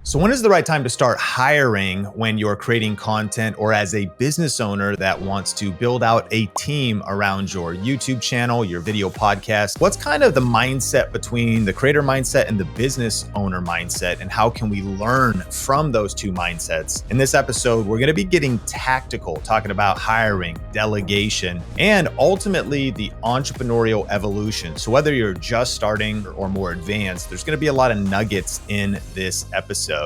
So when is the right time to start hiring when you're creating content or as a business owner that wants to build out a team around your YouTube channel, your video podcast? What's kind of the mindset between the creator mindset and the business owner mindset, and how can we learn from those two mindsets? In this episode, we're going to be getting tactical, talking about hiring, delegation, and ultimately the entrepreneurial evolution. So whether you're just starting or more advanced, there's going to be a lot of nuggets in this episode.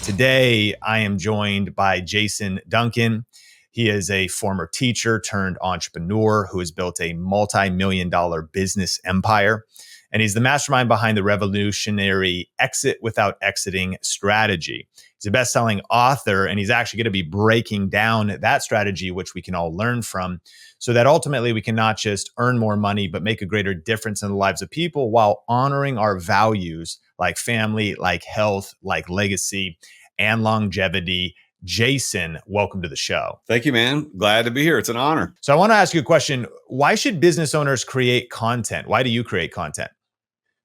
Today, I am joined by Jason Duncan. He is a former teacher turned entrepreneur who has built a multi-million-dollar business empire. And he's the mastermind behind the revolutionary Exit Without Exiting strategy. He's a best-selling author, and he's actually going to be breaking down that strategy, which we can all learn from, so that ultimately we can not just earn more money, but make a greater difference in the lives of people while honoring our values like family, like health, like legacy, and longevity. Jason, welcome to the show. Thank you, man. Glad to be here. It's an honor. So I want to ask you a question. Why should business owners create content? Why do you create content?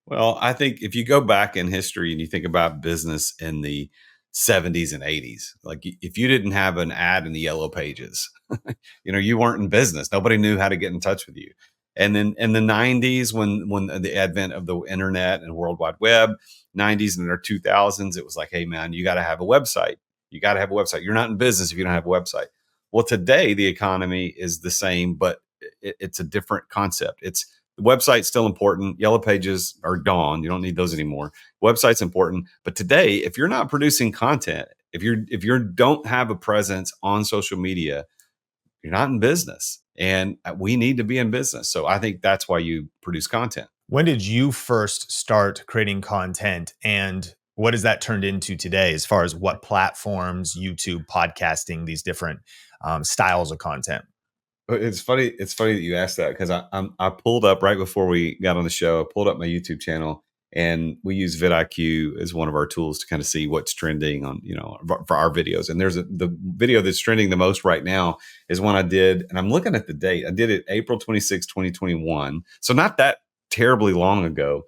Well, I think if you go back in history and you think about business in the 70s and 80s, like if you didn't have an ad in the yellow pages, you weren't in business. Nobody knew how to get in touch with you. And then in the 90s, when the advent of the internet and World Wide Web, 90s and the 2000s, it was like, hey, man, you got to have a website. You got to have a website. You're not in business if you don't have a website. Well, today, the economy is the same, but it's a different concept. The website's still important. Yellow pages are gone. You don't need those anymore. Website's important. But today, if you're not producing content, if you don't have a presence on social media, you're not in business. And we need to be in business. So I think that's why you produce content. When did you first start creating content, and what has that turned into today as far as what platforms, YouTube, podcasting, these different styles of content? It's funny. It's funny that you asked that, because I pulled up right before we got on the show. I pulled up my YouTube channel, and we use vidIQ as one of our tools to kind of see what's trending on, for our videos. And the video that's trending the most right now is one I did, and I'm looking at the date. I did it April 26, 2021. So not that terribly long ago.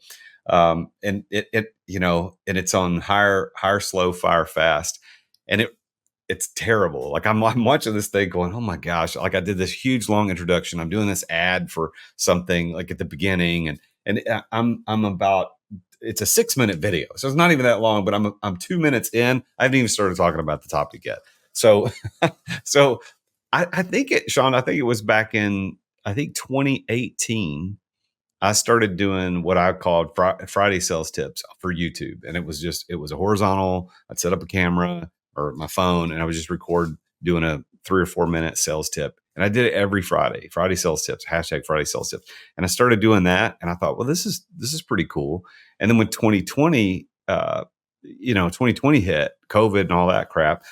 And it's on hire slow, fire fast. And it's terrible. Like I'm watching this thing going, oh my gosh, like I did this huge long introduction. I'm doing this ad for something like at the beginning, and I'm about, it's a 6-minute video. So it's not even that long, but I'm 2 minutes in. I haven't even started talking about the topic yet. So, I think Sean, I think it was back in, 2018, I started doing what I called Friday sales tips for YouTube. And it was a horizontal, I'd set up a camera or my phone, and I would just record doing a 3 or 4 minute sales tip. And I did it every Friday sales tips, hashtag Friday sales tips. And I started doing that, and I thought, well, this is pretty cool. And then when 2020 hit, COVID and all that crap,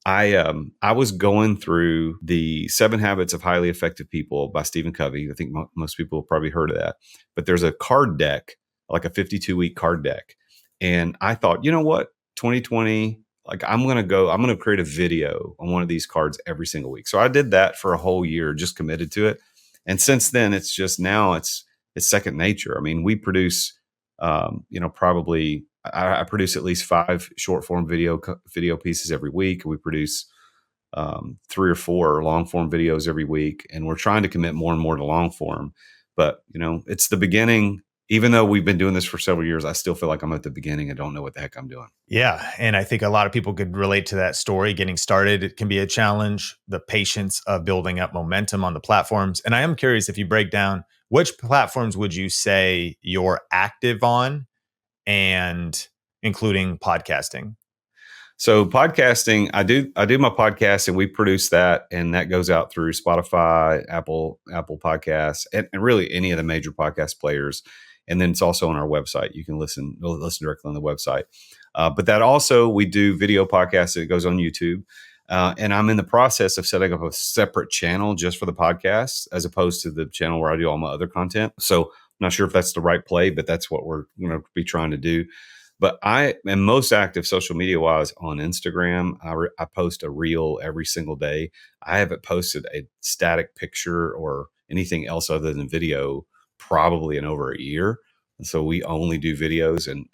I was going through the 7 Habits of Highly Effective People by Stephen Covey. I think most people have probably heard of that. But there's a card deck, like a 52-week card deck. And I thought, you know what, 2020, like I'm going to create a video on one of these cards every single week. So I did that for a whole year, just committed to it. And since then, it's second nature. I mean, we produce, probably I produce at least 5 short form video pieces every week. We produce 3 or 4 long form videos every week, and we're trying to commit more and more to long form. But it's the beginning. Even though we've been doing this for several years, I still feel like I'm at the beginning. I don't know what the heck I'm doing. Yeah. And I think a lot of people could relate to that story. Getting started, it can be a challenge, the patience of building up momentum on the platforms. And I am curious, if you break down, which platforms would you say you're active on, and including podcasting? So podcasting, I do my podcast, and we produce that, and that goes out through Spotify, Apple Podcasts, and really any of the major podcast players. And then it's also on our website. You can listen directly on the website. But that also, we do video podcasts that goes on YouTube. And I'm in the process of setting up a separate channel just for the podcasts, as opposed to the channel where I do all my other content. So I'm not sure if that's the right play, but that's what we're going to be trying to do. But I am most active social media wise on Instagram. I post a reel every single day. I haven't posted a static picture or anything else other than video probably in over a year. So we only do videos, and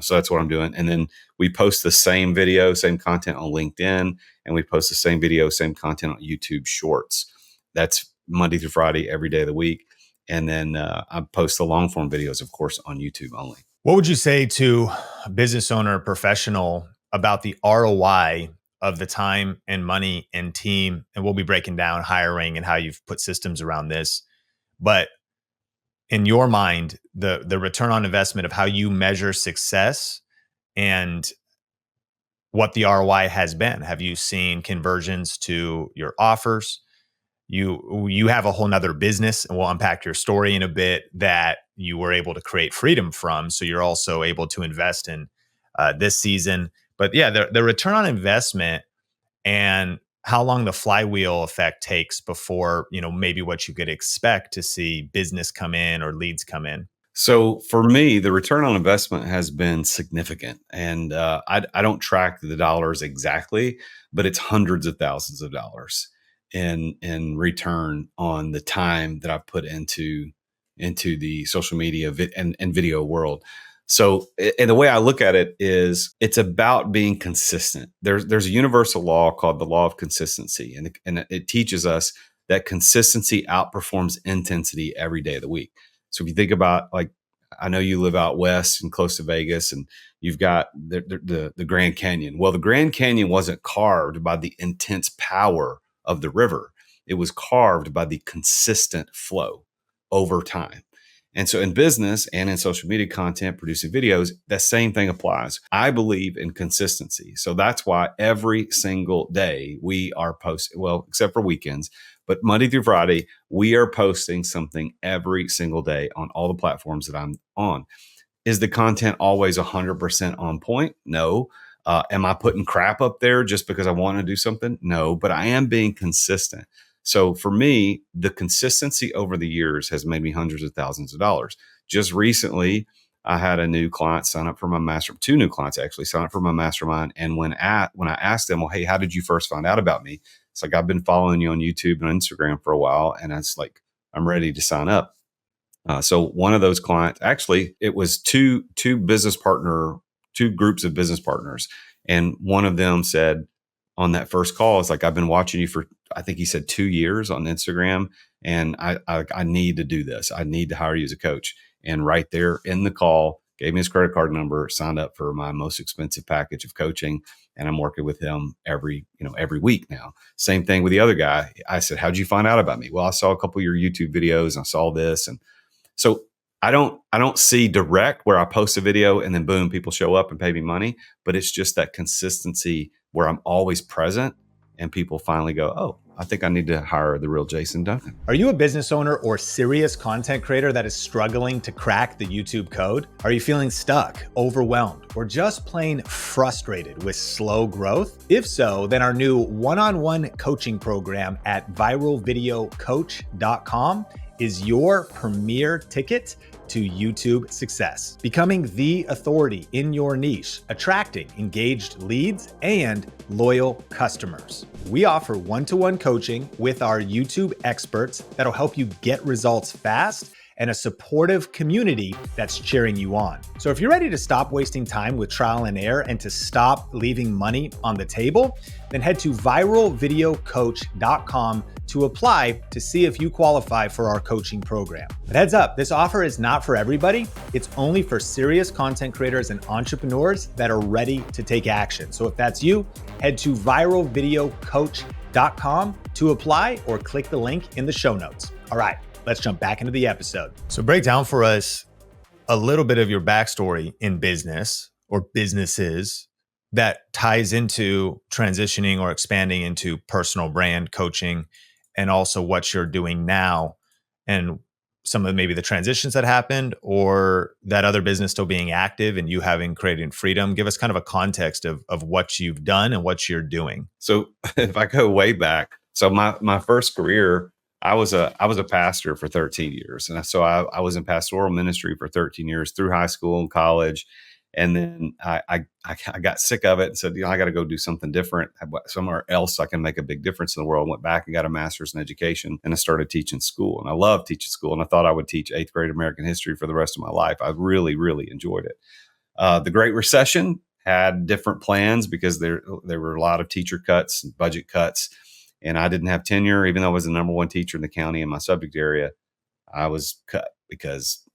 so that's what I'm doing. And then we post the same video, same content on LinkedIn, and we post the same video, same content on YouTube Shorts. That's Monday through Friday, every day of the week. And then I post the long form videos, of course, on YouTube only. What would you say to a business owner or professional about the ROI of the time and money and team? And we'll be breaking down hiring and how you've put systems around this. But in your mind, the return on investment of how you measure success and what the ROI has been. Have you seen conversions to your offers? You have a whole nother business, and we'll unpack your story in a bit, that you were able to create freedom from. So you're also able to invest in this season. But yeah, the return on investment and how long the flywheel effect takes before, maybe what you could expect to see business come in or leads come in. So for me, the return on investment has been significant, and I don't track the dollars exactly, but it's hundreds of thousands of dollars in return on the time that I've put into the social media and video world. So, and the way I look at it is, it's about being consistent. There's a universal law called the law of consistency, and it teaches us that consistency outperforms intensity every day of the week. So if you think about, like, I know you live out west and close to Vegas, and you've got the Grand Canyon. Well, the Grand Canyon wasn't carved by the intense power of the river. It was carved by the consistent flow over time. And so in business and in social media content, producing videos, that same thing applies. I believe in consistency. So that's why every single day we are posting, well, except for weekends, but Monday through Friday, we are posting something every single day on all the platforms that I'm on. Is the content always 100% on point? No. Am I putting crap up there just because I want to do something? No, but I am being consistent. So for me, the consistency over the years has made me hundreds of thousands of dollars. Just recently, I had a new client sign up for my mastermind. Two new clients actually sign up for my mastermind. And when I asked them, well, hey, how did you first find out about me? It's like, I've been following you on YouTube and Instagram for a while, and it's like, I'm ready to sign up. So one of those clients, actually, it was two groups of business partners. And one of them said on that first call, it's like, I've been watching you for, I think he said 2 years on Instagram, and I need to do this. I need to hire you as a coach. And right there in the call, gave me his credit card number, signed up for my most expensive package of coaching. And I'm working with him every week now. Same thing with the other guy. I said, how'd you find out about me? Well, I saw a couple of your YouTube videos and I saw this. And so I don't see direct where I post a video and then boom, people show up and pay me money, but it's just that consistency where I'm always present and people finally go, oh, I think I need to hire the real Jason Duncan. Are you a business owner or serious content creator that is struggling to crack the YouTube code? Are you feeling stuck, overwhelmed, or just plain frustrated with slow growth? If so, then our new one-on-one coaching program at viralvideocoach.com is your premier ticket to YouTube success. Becoming the authority in your niche, attracting engaged leads and loyal customers. We offer one-to-one coaching with our YouTube experts that'll help you get results fast, and a supportive community that's cheering you on. So if you're ready to stop wasting time with trial and error and to stop leaving money on the table, then head to viralvideocoach.com to apply to see if you qualify for our coaching program. But heads up, this offer is not for everybody. It's only for serious content creators and entrepreneurs that are ready to take action. So if that's you, head to viralvideocoach.com to apply or click the link in the show notes. All right, let's jump back into the episode. So break down for us a little bit of your backstory in business or businesses that ties into transitioning or expanding into personal brand coaching, and also what you're doing now and some of maybe the transitions that happened, or that other business still being active and you having created freedom. Give us kind of a context of what you've done and what you're doing. So if I go way back, so my first career, I was a pastor for 13 years. And so I was in pastoral ministry for 13 years through high school and college. And then I got sick of it and said, I got to go do something different somewhere else. I can make a big difference in the world. Went back and got a master's in education, and I started teaching school. And I love teaching school. And I thought I would teach 8th grade American history for the rest of my life. I really, really enjoyed it. The Great Recession had different plans because there were a lot of teacher cuts and budget cuts. And I didn't have tenure, even though I was the number one teacher in the county in my subject area. I was cut because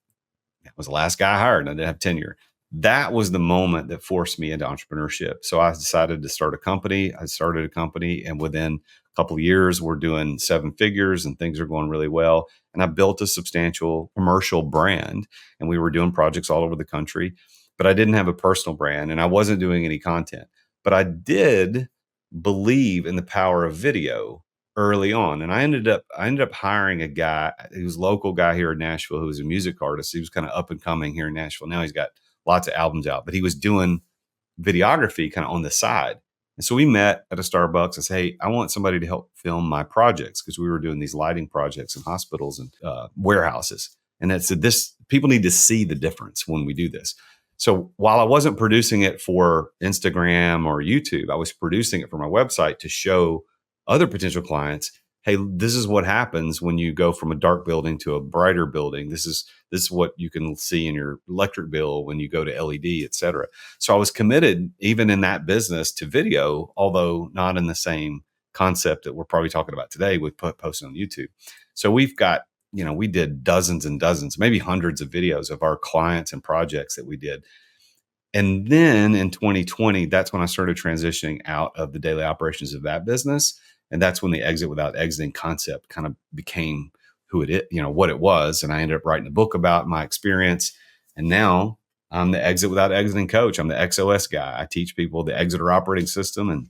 I was the last guy hired and I didn't have tenure. That was the moment that forced me into entrepreneurship. So I decided to start a company. I started a company, and within a couple of years, we're doing 7 figures and things are going really well. And I built a substantial commercial brand, and we were doing projects all over the country, but I didn't have a personal brand and I wasn't doing any content. But I did believe in the power of video early on. And I ended up hiring a guy, he was a local guy here in Nashville who was a music artist. He was kind of up and coming here in Nashville. Now he's got lots of albums out, but he was doing videography kind of on the side. And so we met at a Starbucks and said, hey, I want somebody to help film my projects, because we were doing these lighting projects in hospitals and warehouses. And that said, people need to see the difference when we do this. So while I wasn't producing it for Instagram or YouTube, I was producing it for my website to show other potential clients, hey, this is what happens when you go from a dark building to a brighter building. This is what you can see in your electric bill when you go to LED, et cetera. So I was committed, even in that business, to video, although not in the same concept that we're probably talking about today with posting on YouTube. So we've got, we did dozens and dozens, maybe hundreds of videos of our clients and projects that we did. And then in 2020, that's when I started transitioning out of the daily operations of that business. And that's when the exit without exiting concept kind of became who it is, what it was. And I ended up writing a book about my experience. And now I'm the exit without exiting coach. I'm the XOS guy. I teach people the Exitor operating system.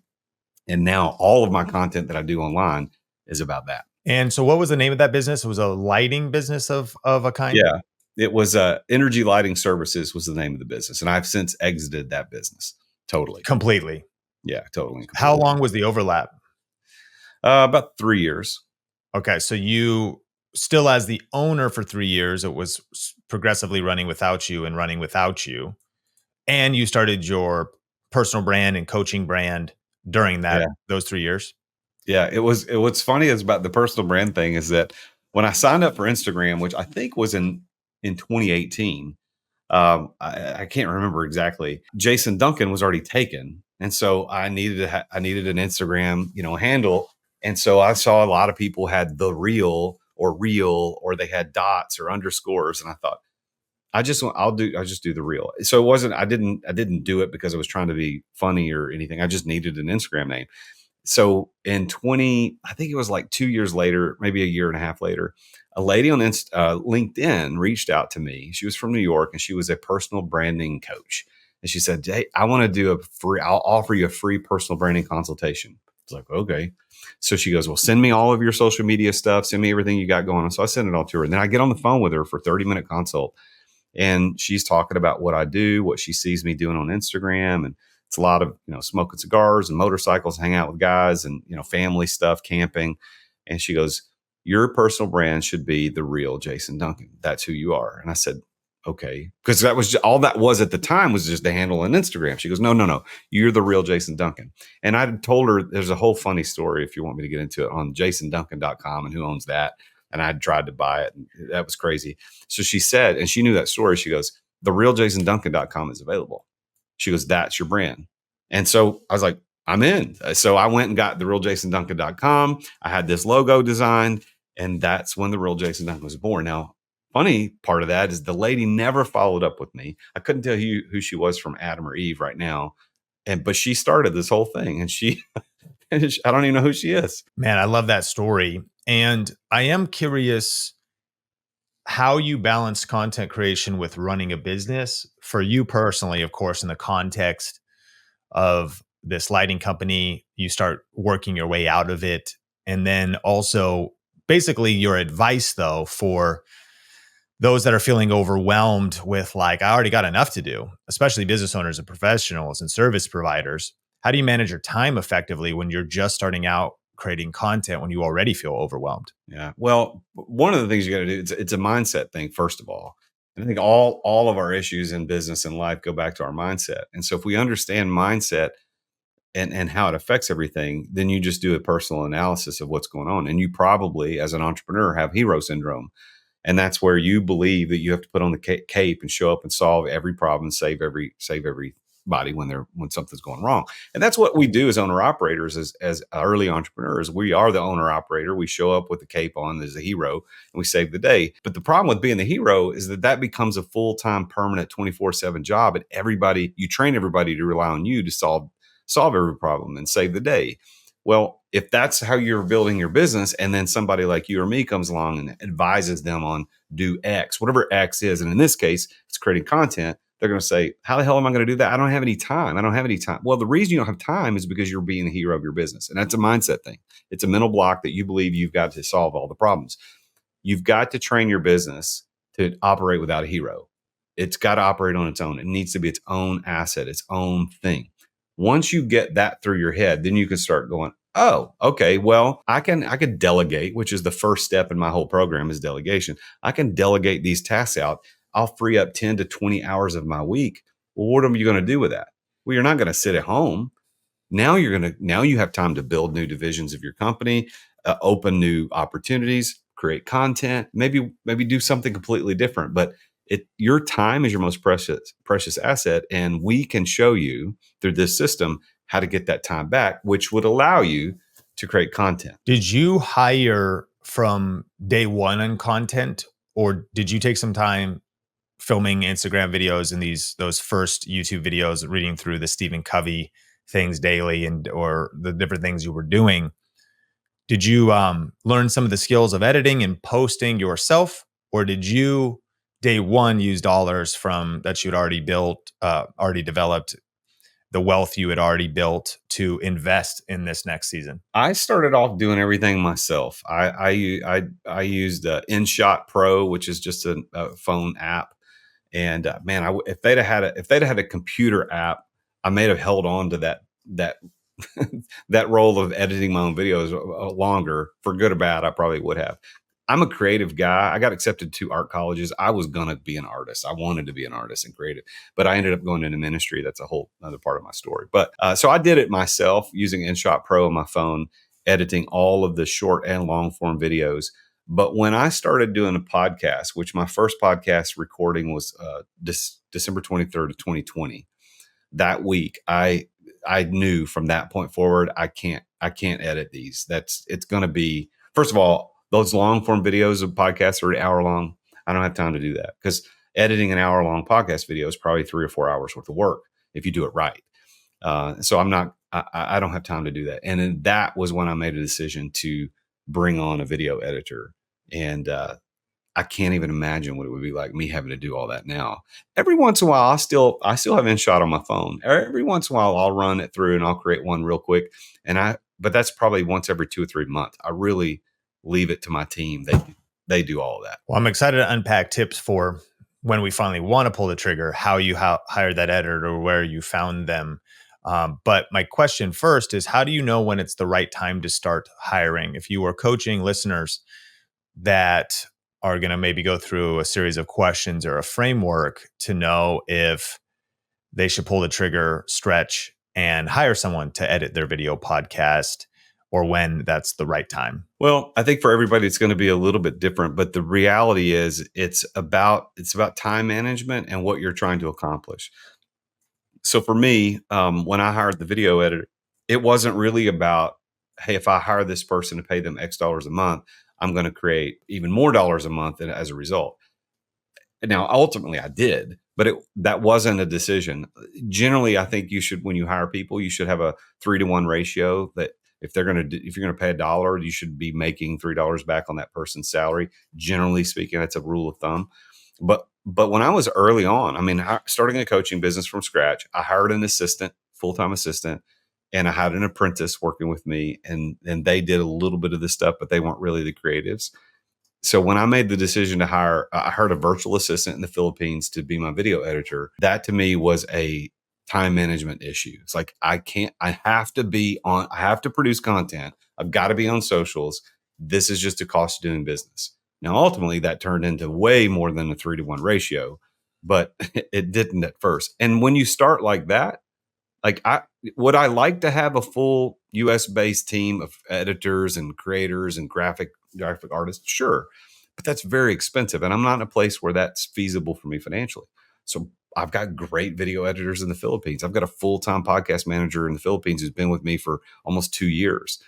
And now all of my content that I do online is about that. And so what was the name of that business? It was a lighting business of a kind? Yeah, it was Energy Lighting Services was the name of the business. And I've since exited that business totally. Completely. Yeah, totally. Completely. How long was the overlap? About 3 years. Okay. So you still, as the owner for 3 years, it was progressively running without you. And you started your personal brand and coaching brand during those 3 years. Yeah, what's funny is about the personal brand thing is that when I signed up for Instagram, which I think was in 2018, I can't remember exactly. Jason Duncan was already taken, and so I needed an Instagram, handle. And so I saw a lot of people had the real, or they had dots or underscores, and I thought, I'll just do the real. So it wasn't, I didn't do it because I was trying to be funny or anything. I just needed an Instagram name. So in I think it was like 2 years later, maybe a year and a half later, a lady on LinkedIn reached out to me. She was from New York and she was a personal branding coach. And she said, hey, I'll offer you a free personal branding consultation. I was like, okay. So she goes, well, send me all of your social media stuff. Send me everything you got going on. So I sent it all to her. And then I get on the phone with her for a 30-minute consult. And she's talking about what I do, what she sees me doing on Instagram. And it's a lot of, smoking cigars and motorcycles, hang out with guys and, family stuff, camping. And she goes, your personal brand should be the real Jason Duncan. That's who you are. And I said, okay. Because that was all that was at the time was just the handle on Instagram. She goes, no. You're the real Jason Duncan. And I told her there's a whole funny story, if you want me to get into it, on jasonduncan.com and who owns that. And I tried to buy it. And that was crazy. So she said, and she knew that story. She goes, the real jasonduncan.com is available. She goes, that's your brand. And so I was like, I'm in. So I went and got the real jasonduncan.com. I had this logo designed, and that's when the real Jason Duncan was born. Now, funny part of that is the lady never followed up with me. I couldn't tell you who she was from Adam or Eve right now. But she started this whole thing, and I don't even know who she is. Man, I love that story. And I am curious how you balance content creation with running a business for you personally, of course, in the context of this lighting company. You start working your way out of it. And then also basically your advice, though, for those that are feeling overwhelmed with like, I already got enough to do, especially business owners and professionals and service providers. How do you manage your time effectively when you're just starting out creating content when you already feel overwhelmed? Yeah. Well, one of the things you got to do, it's a mindset thing, first of all. And I think all of our issues in business and life go back to our mindset. And so if we understand mindset and how it affects everything, then you just do a personal analysis of what's going on. And you probably, as an entrepreneur, have hero syndrome. And that's where you believe that you have to put on the cape and show up and solve every problem, save everybody when something's going wrong. And that's what we do as owner operators, as early entrepreneurs. We are the owner operator. We show up with the cape on as a hero and we save the day. But the problem with being the hero is that becomes a full-time, permanent 24/7 job. And you train everybody to rely on you to solve every problem and save the day. Well, if that's how you're building your business, and then somebody like you or me comes along and advises them on do X, whatever X is, and in this case, it's creating content, they're going to say, how the hell am I going to do that? I don't have any time. Well, the reason you don't have time is because you're being the hero of your business. And that's a mindset thing. It's a mental block that you believe you've got to solve all the problems. You've got to train your business to operate without a hero. It's got to operate on its own. It needs to be its own asset, its own thing. Once you get that through your head, then you can start going, oh, okay, well, I can delegate, which is the first step in my whole program is delegation. I can delegate these tasks out. I'll free up 10 to 20 hours of my week. Well, what are you going to do with that? Well, you're not going to sit at home. Now you have time to build new divisions of your company, open new opportunities, create content, maybe do something completely different. But your time is your most precious asset. And we can show you through this system how to get that time back, which would allow you to create content. Did you hire from day one on content, or did you take some time filming Instagram videos and those first YouTube videos, reading through the Stephen Covey things daily or the different things you were doing? Did you learn some of the skills of editing and posting yourself, or did you day one use dollars from that you'd already built, already developed, the wealth you had already built to invest in this next season? I started off doing everything myself. I used InShot Pro, which is just a phone app. And man, if they'd have had a computer app, I may have held on to that that role of editing my own videos longer. For good or bad, I probably would have. I'm a creative guy. I got accepted to art colleges. I was going to be an artist. I wanted to be an artist and creative, but I ended up going into ministry. That's a whole other part of my story. But so I did it myself using InShot Pro on my phone, editing all of the short and long form videos. But when I started doing a podcast, which my first podcast recording was December 23rd of 2020, that week, I knew from that point forward, I can't edit these. It's going to be, first of all, those long form videos of podcasts are an hour long. I don't have time to do that because editing an hour long podcast video is probably 3 or 4 hours worth of work if you do it right. So I don't have time to do that. And then that was when I made a decision to bring on a video editor. And I can't even imagine what it would be like me having to do all that now. Every once in a while, I still have InShot on my phone. Every once in a while, I'll run it through and I'll create one real quick. But that's probably once every 2 or 3 months. I really leave it to my team. They do all of that. Well, I'm excited to unpack tips for when we finally want to pull the trigger, how you hired that editor or where you found them. But my question first is, how do you know when it's the right time to start hiring? If you are coaching listeners that are going to maybe go through a series of questions or a framework to know if they should pull the trigger, stretch, and hire someone to edit their video podcast, or when that's the right time? Well, I think for everybody, it's going to be a little bit different, but the reality is it's about time management and what you're trying to accomplish. So for me, when I hired the video editor, it wasn't really about, hey, if I hire this person to pay them X dollars a month, I'm going to create even more dollars a month as a result. Now, ultimately I did, but that wasn't a decision. Generally, I think when you hire people, you should have a 3-to-1 ratio that if you're going to pay $1, you should be making $3 back on that person's salary. Generally speaking, that's a rule of thumb. But when I was early on, starting a coaching business from scratch, I hired an assistant, full-time assistant, and I had an apprentice working with me, and they did a little bit of this stuff, but they weren't really the creatives. So when I made the decision to hire, I hired a virtual assistant in the Philippines to be my video editor. That to me was a time management issue. It's like, I have to produce content. I've got to be on socials. This is just a cost of doing business. Now, ultimately, that turned into way more than a 3-to-1 ratio, but it didn't at first. And when you start like that, like would I like to have a full US based team of editors and creators and graphic artists? Sure. But that's very expensive. And I'm not in a place where that's feasible for me financially. So I've got great video editors in the Philippines. I've got a full-time podcast manager in the Philippines who's been with me for almost 2 years.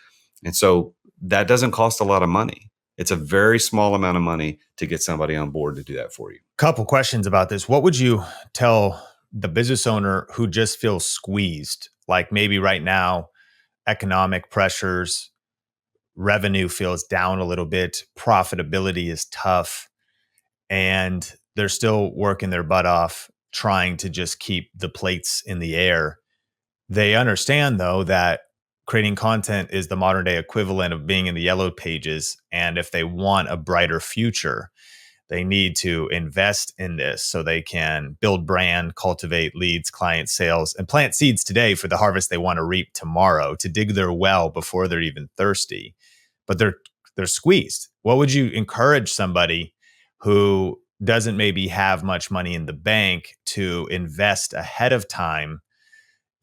And so that doesn't cost a lot of money. It's a very small amount of money to get somebody on board to do that for you. Couple questions about this. What would you tell the business owner who just feels squeezed? Like maybe right now, economic pressures, revenue feels down a little bit, profitability is tough, and they're still working their butt off trying to just keep the plates in the air. They understand, though, that creating content is the modern day equivalent of being in the yellow pages. And if they want a brighter future, they need to invest in this so they can build brand, cultivate leads, client sales, and plant seeds today for the harvest they want to reap tomorrow, to dig their well before they're even thirsty. But they're squeezed. What would you encourage somebody who doesn't maybe have much money in the bank to invest ahead of time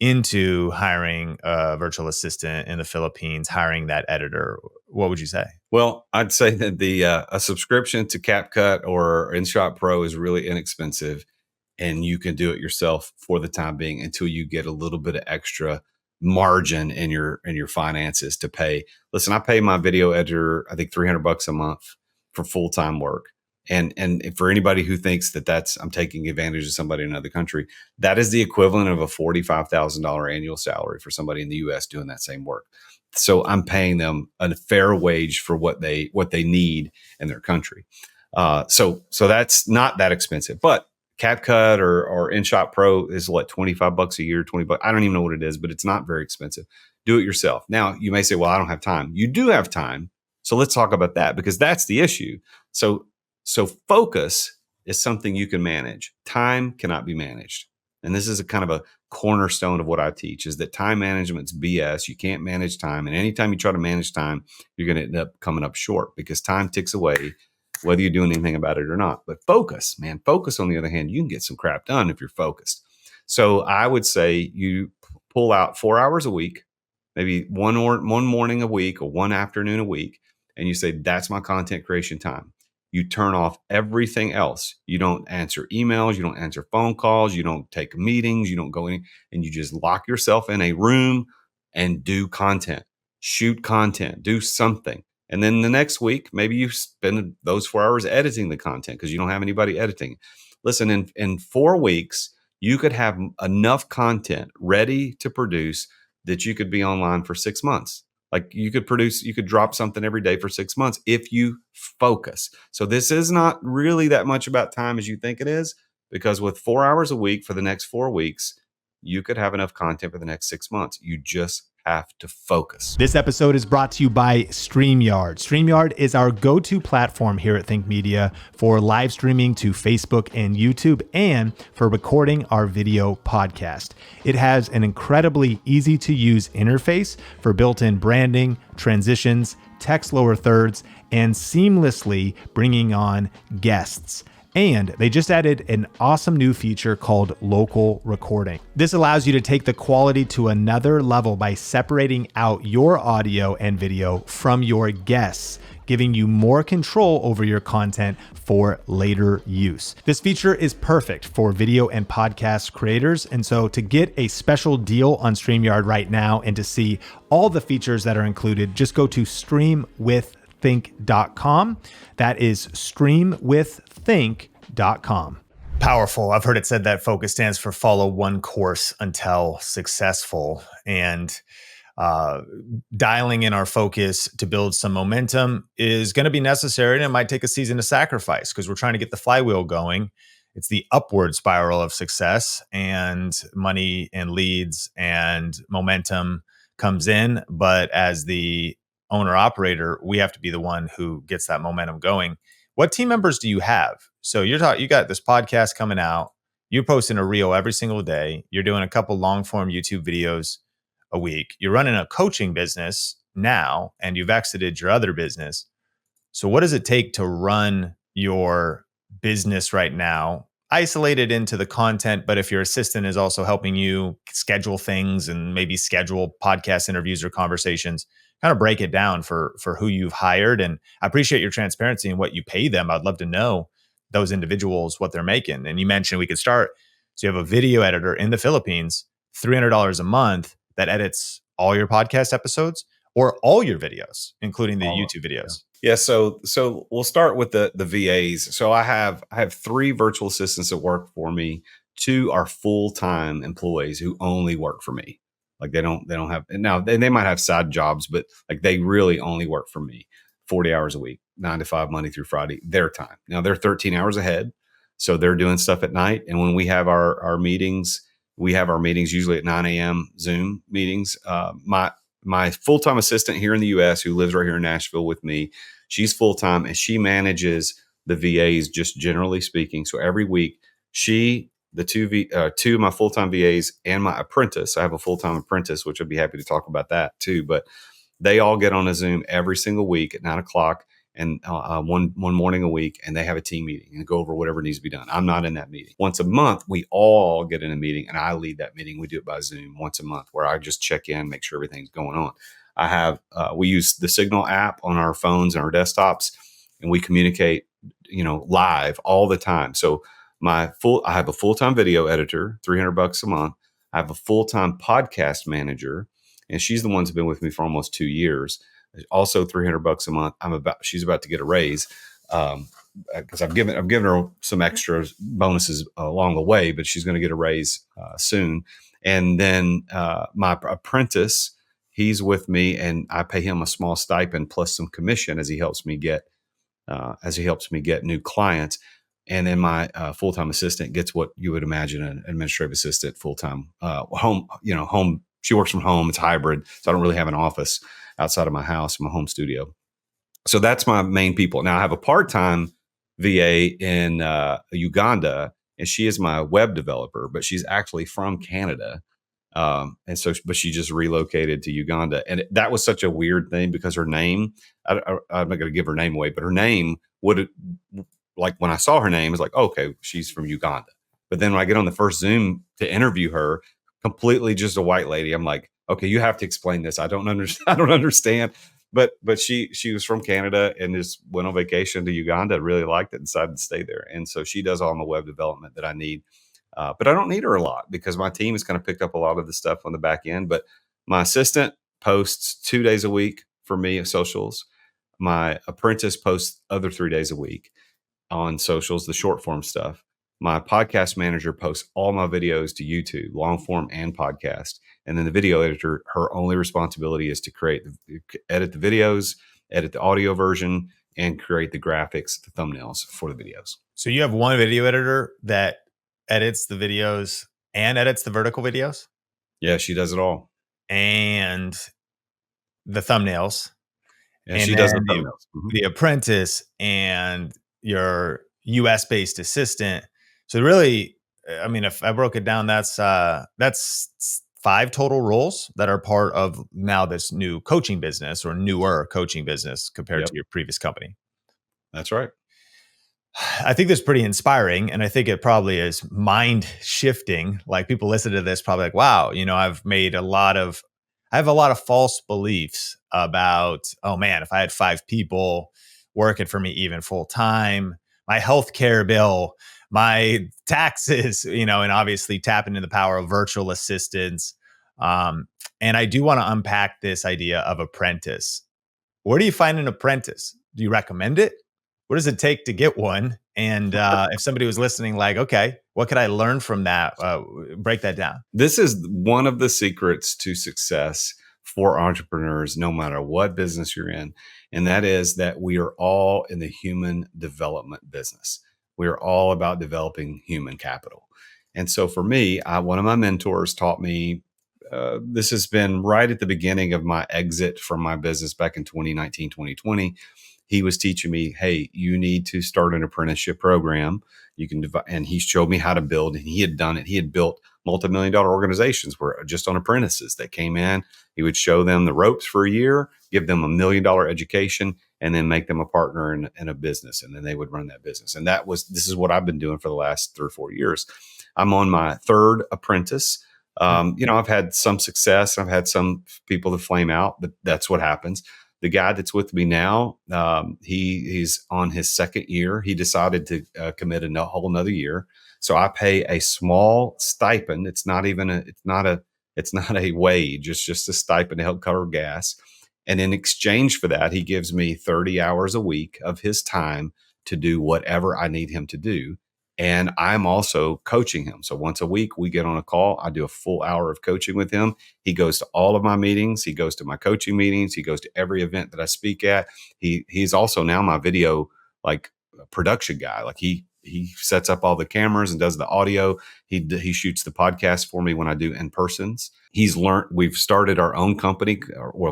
into hiring a virtual assistant in the Philippines, hiring that editor? What would you say? Well, I'd say that the a subscription to CapCut or InShot Pro is really inexpensive, and you can do it yourself for the time being until you get a little bit of extra margin in your finances to pay. Listen, I pay my video editor, I think $300 a month for full-time work. And for anybody who thinks that I'm taking advantage of somebody in another country, that is the equivalent of a $45,000 annual salary for somebody in the US doing that same work. So I'm paying them a fair wage for what they need in their country. So that's not that expensive, but CapCut or InShot Pro is what, $25 a year, $20. I don't even know what it is, but it's not very expensive. Do it yourself. Now you may say, well, I don't have time. You do have time. So let's talk about that, because that's the issue. So focus is something you can manage. Time cannot be managed. And this is a kind of a cornerstone of what I teach, is that time management's BS. You can't manage time. And anytime you try to manage time, you're going to end up coming up short, because time ticks away, whether you're doing anything about it or not. But focus, on the other hand, you can get some crap done if you're focused. So I would say you pull out 4 hours a week, maybe one morning a week or one afternoon a week, and you say, that's my content creation time. You turn off everything else. You don't answer emails. You don't answer phone calls. You don't take meetings. You don't go in, and you just lock yourself in a room and do content, shoot content, do something. And then the next week, maybe you spend those 4 hours editing the content because you don't have anybody editing. Listen, in 4 weeks, you could have enough content ready to produce that you could be online for 6 months. Like you could drop something every day for 6 months if you focus. So this is not really that much about time as you think it is, because with 4 hours a week for the next 4 weeks, you could have enough content for the next 6 months. You just have to focus. This episode is brought to you by StreamYard. StreamYard is our go-to platform here at Think Media for live streaming to Facebook and YouTube, and for recording our video podcast. It has an incredibly easy to use interface for built-in branding, transitions, text lower thirds, and seamlessly bringing on guests. And they just added an awesome new feature called local recording. This allows you to take the quality to another level by separating out your audio and video from your guests, giving you more control over your content for later use. This feature is perfect for video and podcast creators. And so to get a special deal on StreamYard right now and to see all the features that are included, just go to streamwiththink.com. That is streamwiththink.com. Powerful. I've heard it said that focus stands for follow one course until successful. And dialing in our focus to build some momentum is going to be necessary, and it might take a season of sacrifice because we're trying to get the flywheel going. It's the upward spiral of success, and money and leads and momentum comes in. But as the owner operator, we have to be the one who gets that momentum going. What team members do you have? So you got this podcast coming out. You're posting a reel every single day. You're doing a couple long form YouTube videos a week. You're running a coaching business now, and you've exited your other business. So what does it take to run your business right now? Isolated into the content, but if your assistant is also helping you schedule things and maybe schedule podcast interviews or conversations, kind of break it down for who you've hired. And I appreciate your transparency and what you pay them. I'd love to know those individuals, what they're making. And you mentioned we could start. So you have a video editor in the Philippines, $300 a month that edits all your podcast episodes or all your videos, including the YouTube videos. Yeah, so we'll start with the VAs. So I have 3 virtual assistants that work for me. 2 are full-time employees who only work for me. Like they don't have, now they might have side jobs, but like they really only work for me 40 hours a week, 9 to 5, Monday through Friday, their time. Now they're 13 hours ahead. So they're doing stuff at night. And when we have our meetings, we have our meetings usually at 9 a.m. Zoom meetings. My full-time assistant here in the U.S. who lives right here in Nashville with me, she's full-time and she manages the VAs just generally speaking. So every week, the two of my full-time VAs and my apprentice, I have a full-time apprentice, which I'd be happy to talk about that too, but they all get on a Zoom every single week at 9:00 and one morning a week, and they have a team meeting and go over whatever needs to be done. I'm not in that meeting. Once a month, we all get in a meeting, and I lead that meeting. We do it by Zoom once a month, where I just check in, make sure everything's going on. I have we use the Signal app on our phones and our desktops, and we communicate, live all the time. So I have a full-time video editor, $300 a month. I have a full-time podcast manager, and she's the one who's been with me for almost 2 years. Also $300 a month. She's about to get a raise because I've given her some extra bonuses along the way, but she's going to get a raise soon. And then my apprentice, he's with me, and I pay him a small stipend plus some commission as he helps me get new clients. And then my full-time assistant gets what you would imagine an administrative assistant full-time home. She works from home. It's hybrid, so I don't really have an office outside of my house, my home studio. So that's my main people. Now I have a part-time VA in Uganda, and she is my web developer, but she's actually from Canada. But she just relocated to Uganda. And that was such a weird thing because her name, I'm not going to give her name away, but her name like when I saw her name, it's like, okay, she's from Uganda. But then when I get on the first Zoom to interview her, completely just a white lady, I'm like, okay, you have to explain this. I don't understand. But she was from Canada and just went on vacation to Uganda, really liked it, and decided to stay there. And so she does all the web development that I need. But I don't need her a lot because my team has kind of picked up a lot of the stuff on the back end. But my assistant posts 2 days a week for me of socials. My apprentice posts other 3 days a week on socials, the short form stuff. My podcast manager posts all my videos to YouTube, long form and podcast. And then the video editor, her only responsibility is to edit the videos, edit the audio version, and create the graphics, the thumbnails for the videos. So you have one video editor that edits the videos and edits the vertical videos? Yeah, she does it all. And the thumbnails. Yeah, she does the thumbnails. The apprentice and your US-based assistant. So really, I mean, if I broke it down, that's 5 total roles that are part of now this new coaching business or newer coaching business compared to your previous company. That's right. I think that's pretty inspiring. And I think it probably is mind shifting. Like people listen to this probably like, wow, I have a lot of false beliefs about, oh man, if I had 5 people working for me even full time, my healthcare bill, my taxes, and obviously tapping into the power of virtual assistants. And I do want to unpack this idea of apprentice. Where do you find an apprentice? Do you recommend it? What does it take to get one? And if somebody was listening, like, okay, what could I learn from that? Break that down. This is one of the secrets to success for entrepreneurs, no matter what business you're in. And that is that we are all in the human development business. We are all about developing human capital. And so for me, one of my mentors taught me, this has been right at the beginning of my exit from my business back in 2019, 2020. He was teaching me, hey, you need to start an apprenticeship program. And he showed me how to build, and he had done it. He had built multi-million-dollar organizations where just on apprentices that came in. He would show them the ropes for a year, give them $1 million education, and then make them a partner in a business. And then they would run that business. And this is what I've been doing for the last 3 or 4 years. I'm on my third apprentice. I've had some success. I've had some people that flame out, but that's what happens. The guy that's with me now, he's on his second year. He decided to commit a whole nother year. So I pay a small stipend. It's not a wage. It's just a stipend to help cover gas. And in exchange for that, he gives me 30 hours a week of his time to do whatever I need him to do. And I'm also coaching him. So once a week, we get on a call. I do a full hour of coaching with him. He goes to all of my meetings. He goes to my coaching meetings. He goes to every event that I speak at. He's also now my video production guy. Like he sets up all the cameras and does the audio. He shoots the podcast for me when I do in-persons. We've started our own company,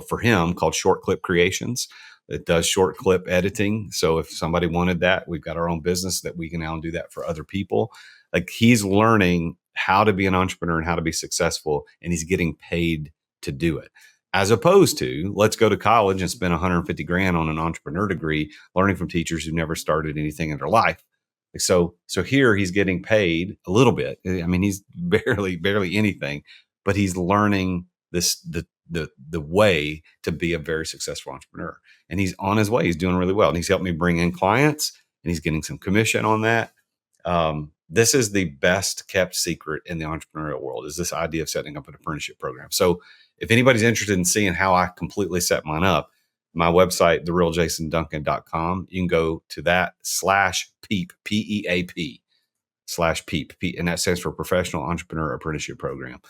for him, called Shortclip Creations. It does short clip editing. So if somebody wanted that, we've got our own business that we can now do that for other people. Like, he's learning how to be an entrepreneur and how to be successful, and he's getting paid to do it. As opposed to, let's go to college and spend 150 grand on an entrepreneur degree, learning from teachers who never started anything in their life. So here he's getting paid a little bit. I mean, he's barely anything, but he's learning the way to be a very successful entrepreneur. And he's on his way. He's doing really well. And he's helped me bring in clients, and he's getting some commission on that. This is the best kept secret in the entrepreneurial world, is this idea of setting up an apprenticeship program. So if anybody's interested in seeing how I completely set mine up, my website, therealjasonduncan.com, you can go to that /PEAP, PEAP, /PEAP, and that stands for Professional Entrepreneur Apprenticeship Program.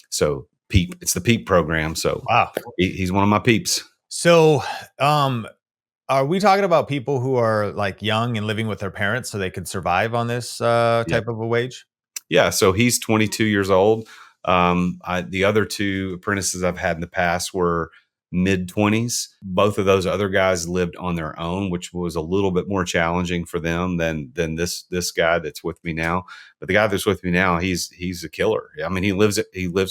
So PEAP, it's the PEAP program. So wow, he's one of my peeps. So, are we talking about people who are like young and living with their parents so they could survive on this type of a wage? Yeah. So he's 22 years old. The other two apprentices I've had in the past were mid-20s. Both of those other guys lived on their own, which was a little bit more challenging for them than this guy that's with me now. But the guy that's with me now, he's a killer. I mean, he lives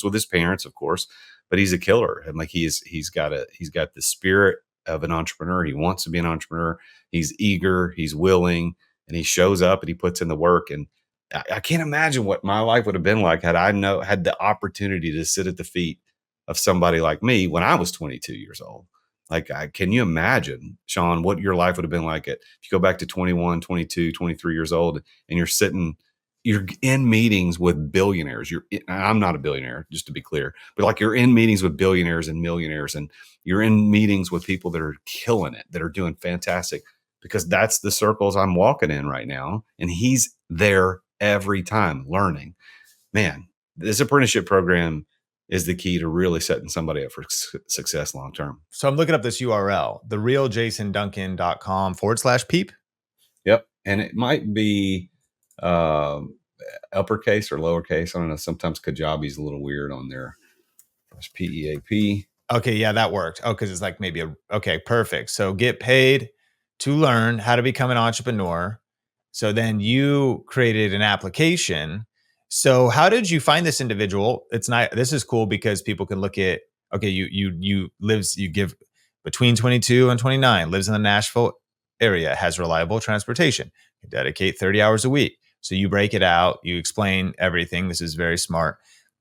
with his parents, of course, but he's a killer. And like he's got the spirit of an entrepreneur. He wants to be an entrepreneur. He's eager, he's willing, and he shows up and he puts in the work. And I can't imagine what my life would have been like had I had the opportunity to sit at the feet of somebody like me when I was 22 years old. Like, can you imagine, Sean, what your life would have been like if you go back to 21, 22, 23 years old, and you're in meetings with billionaires. I'm not a billionaire, just to be clear, but like, you're in meetings with billionaires and millionaires, and you're in meetings with people that are killing it, that are doing fantastic, because that's the circles I'm walking in right now. And he's there every time learning. Man, this apprenticeship program is the key to really setting somebody up for success long term. So I'm looking up this URL, therealjasonduncan.com /PEAP. Yep. And it might be uppercase or lowercase. I don't know. Sometimes Kajabi's a little weird on there. PEAP. Okay. Yeah, that worked. Oh, because it's like maybe okay, perfect. So get paid to learn how to become an entrepreneur. So then you created an application. So how did you find this individual? This is cool because people can look at, okay, you give between 22 and 29, lives in the Nashville area, has reliable transportation, can dedicate 30 hours a week. So you break it out, you explain everything. This is very smart.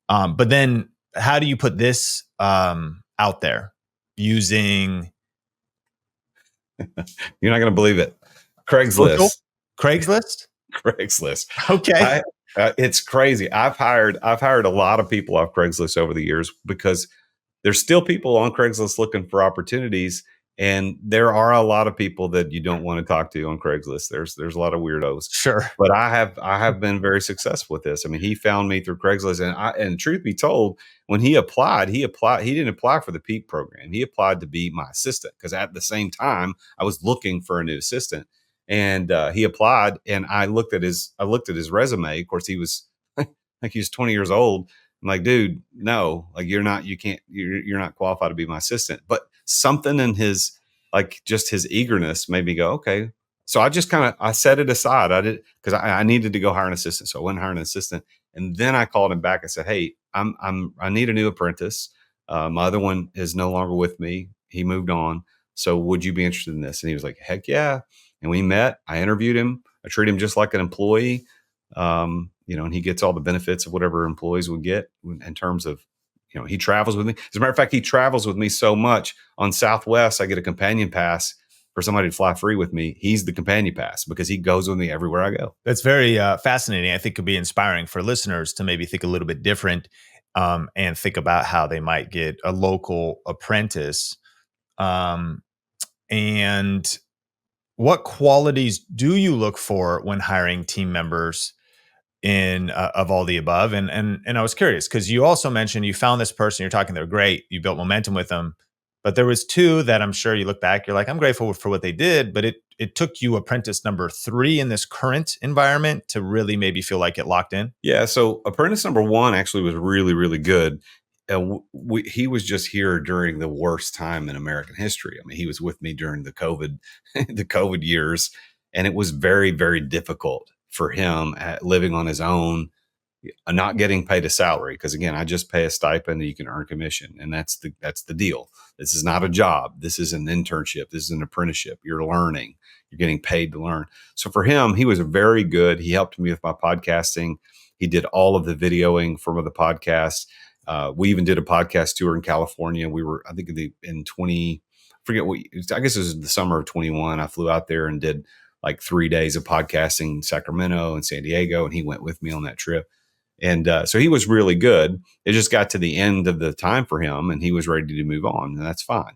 But then how do you put this out there using? You're not going to believe it. Craigslist. Okay. It's crazy. I've hired a lot of people off Craigslist over the years, because there's still people on Craigslist looking for opportunities. And there are a lot of people that you don't want to talk to on Craigslist. There's a lot of weirdos. Sure. But I have been very successful with this. I mean, he found me through Craigslist, and truth be told, when he applied, he didn't apply for the PEAP program. He applied to be my assistant, because at the same time I was looking for a new assistant. And he applied, and I looked at his resume. Of course, he was like, he was 20 years old. I'm like, dude, no, like, you're not qualified to be my assistant. But something in his, like, just his eagerness made me go, okay. So I set it aside. I did, because I needed to go hire an assistant. So I went and hired an assistant, and then I called him back and said, hey, I need a new apprentice. My other one is no longer with me. He moved on. So would you be interested in this? And he was like, heck yeah. And we met. I interviewed him. I treat him just like an employee. And he gets all the benefits of whatever employees would get in terms of, he travels with me. As a matter of fact, he travels with me so much on Southwest. I get a companion pass for somebody to fly free with me. He's the companion pass because he goes with me everywhere I go. That's very fascinating. I think could be inspiring for listeners to maybe think a little bit different and think about how they might get a local apprentice. And what qualities do you look for when hiring team members in of all the above? And I was curious because you also mentioned you found this person, you're talking, they're great, you built momentum with them, but there was two that I'm sure you look back, you're like, I'm grateful for what they did, but it took you apprentice number 3 in this current environment to really maybe feel like it locked in. Yeah. So apprentice number 1 actually was really, really good. He was just here during the worst time in American history. I mean, he was with me during the COVID years, and it was very, very difficult for him living on his own, not getting paid a salary. Because again, I just pay a stipend and you can earn commission, and that's the deal. This is not a job. This is an internship. This is an apprenticeship. You're learning. You're getting paid to learn. So for him, he was very good. He helped me with my podcasting. He did all of the videoing for the podcast. We even did a podcast tour in California. We were, I think, in 20, I guess it was the summer of 21. I flew out there and did like 3 days of podcasting in Sacramento and San Diego, and he went with me on that trip. And so he was really good. It just got to the end of the time for him, and he was ready to move on, and that's fine,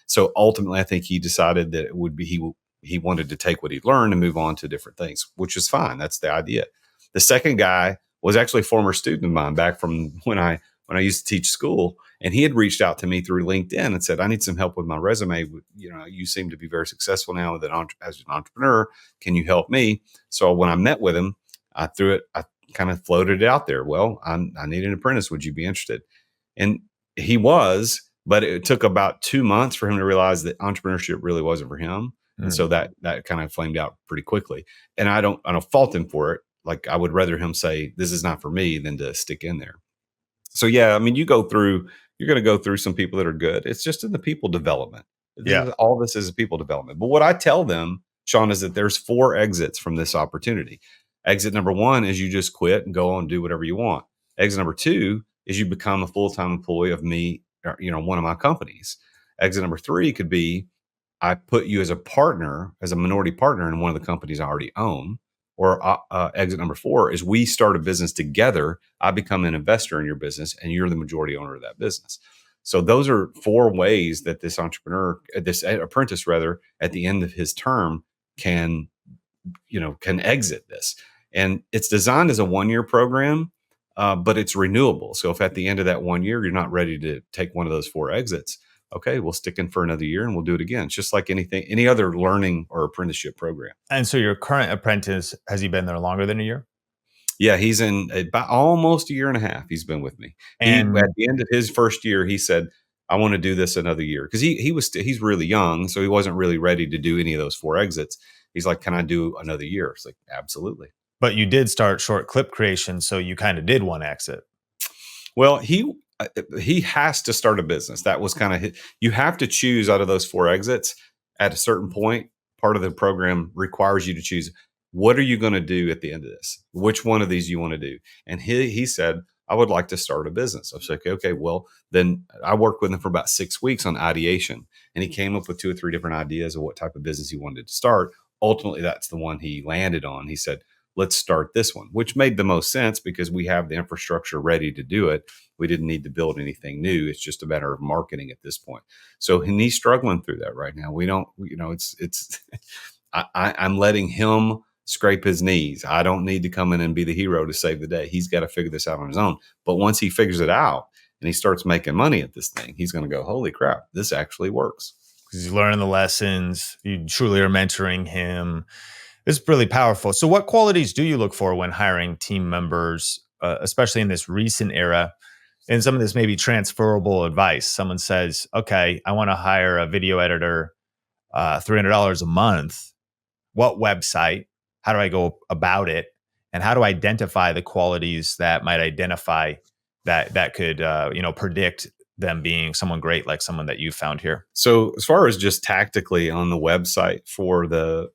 So ultimately, I think he decided that it would be he wanted to take what he learned and move on to different things, which is fine. That's the idea. The second guy was actually a former student of mine back from when I used to teach school, and he had reached out to me through LinkedIn and said, I need some help with my resume. You seem to be very successful now as an entrepreneur. Can you help me? So when I met with him, I kind of floated it out there. Well, I need an apprentice. Would you be interested? And he was, but it took about 2 months for him to realize that entrepreneurship really wasn't for him. And so that kind of flamed out pretty quickly. And I don't fault him for it. Like, I would rather him say, this is not for me, than to stick in there. So yeah, I mean, you're going to go through some people that are good. It's just in the people development. All this is people development. But what I tell them, Sean, is that there's 4 exits from this opportunity. Exit number 1 is you just quit and go on and do whatever you want. Exit number 2 is you become a full-time employee of me, or, one of my companies. Exit number 3 could be I put you as a partner, as a minority partner in one of the companies I already own. Or exit number 4 is we start a business together. I become an investor in your business, and you're the majority owner of that business. So those are 4 ways that this apprentice, at the end of his term can exit this. And it's designed as a 1-year program, but it's renewable. So if at the end of that 1 year, you're not ready to take one of those 4 exits, okay, we'll stick in for another year and we'll do it again. It's just like any other learning or apprenticeship program. And so your current apprentice, has he been there longer than a year? Yeah, he's in about almost a year and a half. He's been with me. And at the end of his first year, he said, I want to do this another year. Because he's really young, so he wasn't really ready to do any of those 4 exits. He's like, can I do another year? It's like, absolutely. But you did start Shortclip Creations, so you kind of did one exit. Well, he has to start a business. That was kind of you have to choose out of those 4 exits at a certain point. Part of the program requires you to choose, what are you going to do at the end of this? Which one of these you want to do? And he said, I would like to start a business. I was like, okay, well, then I worked with him for about 6 weeks on ideation, and he came up with 2 or 3 different ideas of what type of business he wanted to start. Ultimately, that's the one he landed on. He said, let's start this one, which made the most sense because we have the infrastructure ready to do it. We didn't need to build anything new. It's just a matter of marketing at this point. So he's struggling through that right now. We don't, it's I'm letting him scrape his knees. I don't need to come in and be the hero to save the day. He's got to figure this out on his own. But once he figures it out and he starts making money at this thing, he's going to go, holy crap, this actually works. Because he's learning the lessons. You truly are mentoring him. It's really powerful. So what qualities do you look for when hiring team members, especially in this recent era? And some of this may be transferable advice. Someone says, okay, I want to hire a video editor, $300 a month. What website? How do I go about it? And how to identify the qualities that might identify that could, predict them being someone great, like someone that you found here? So as far as just tactically on the website for the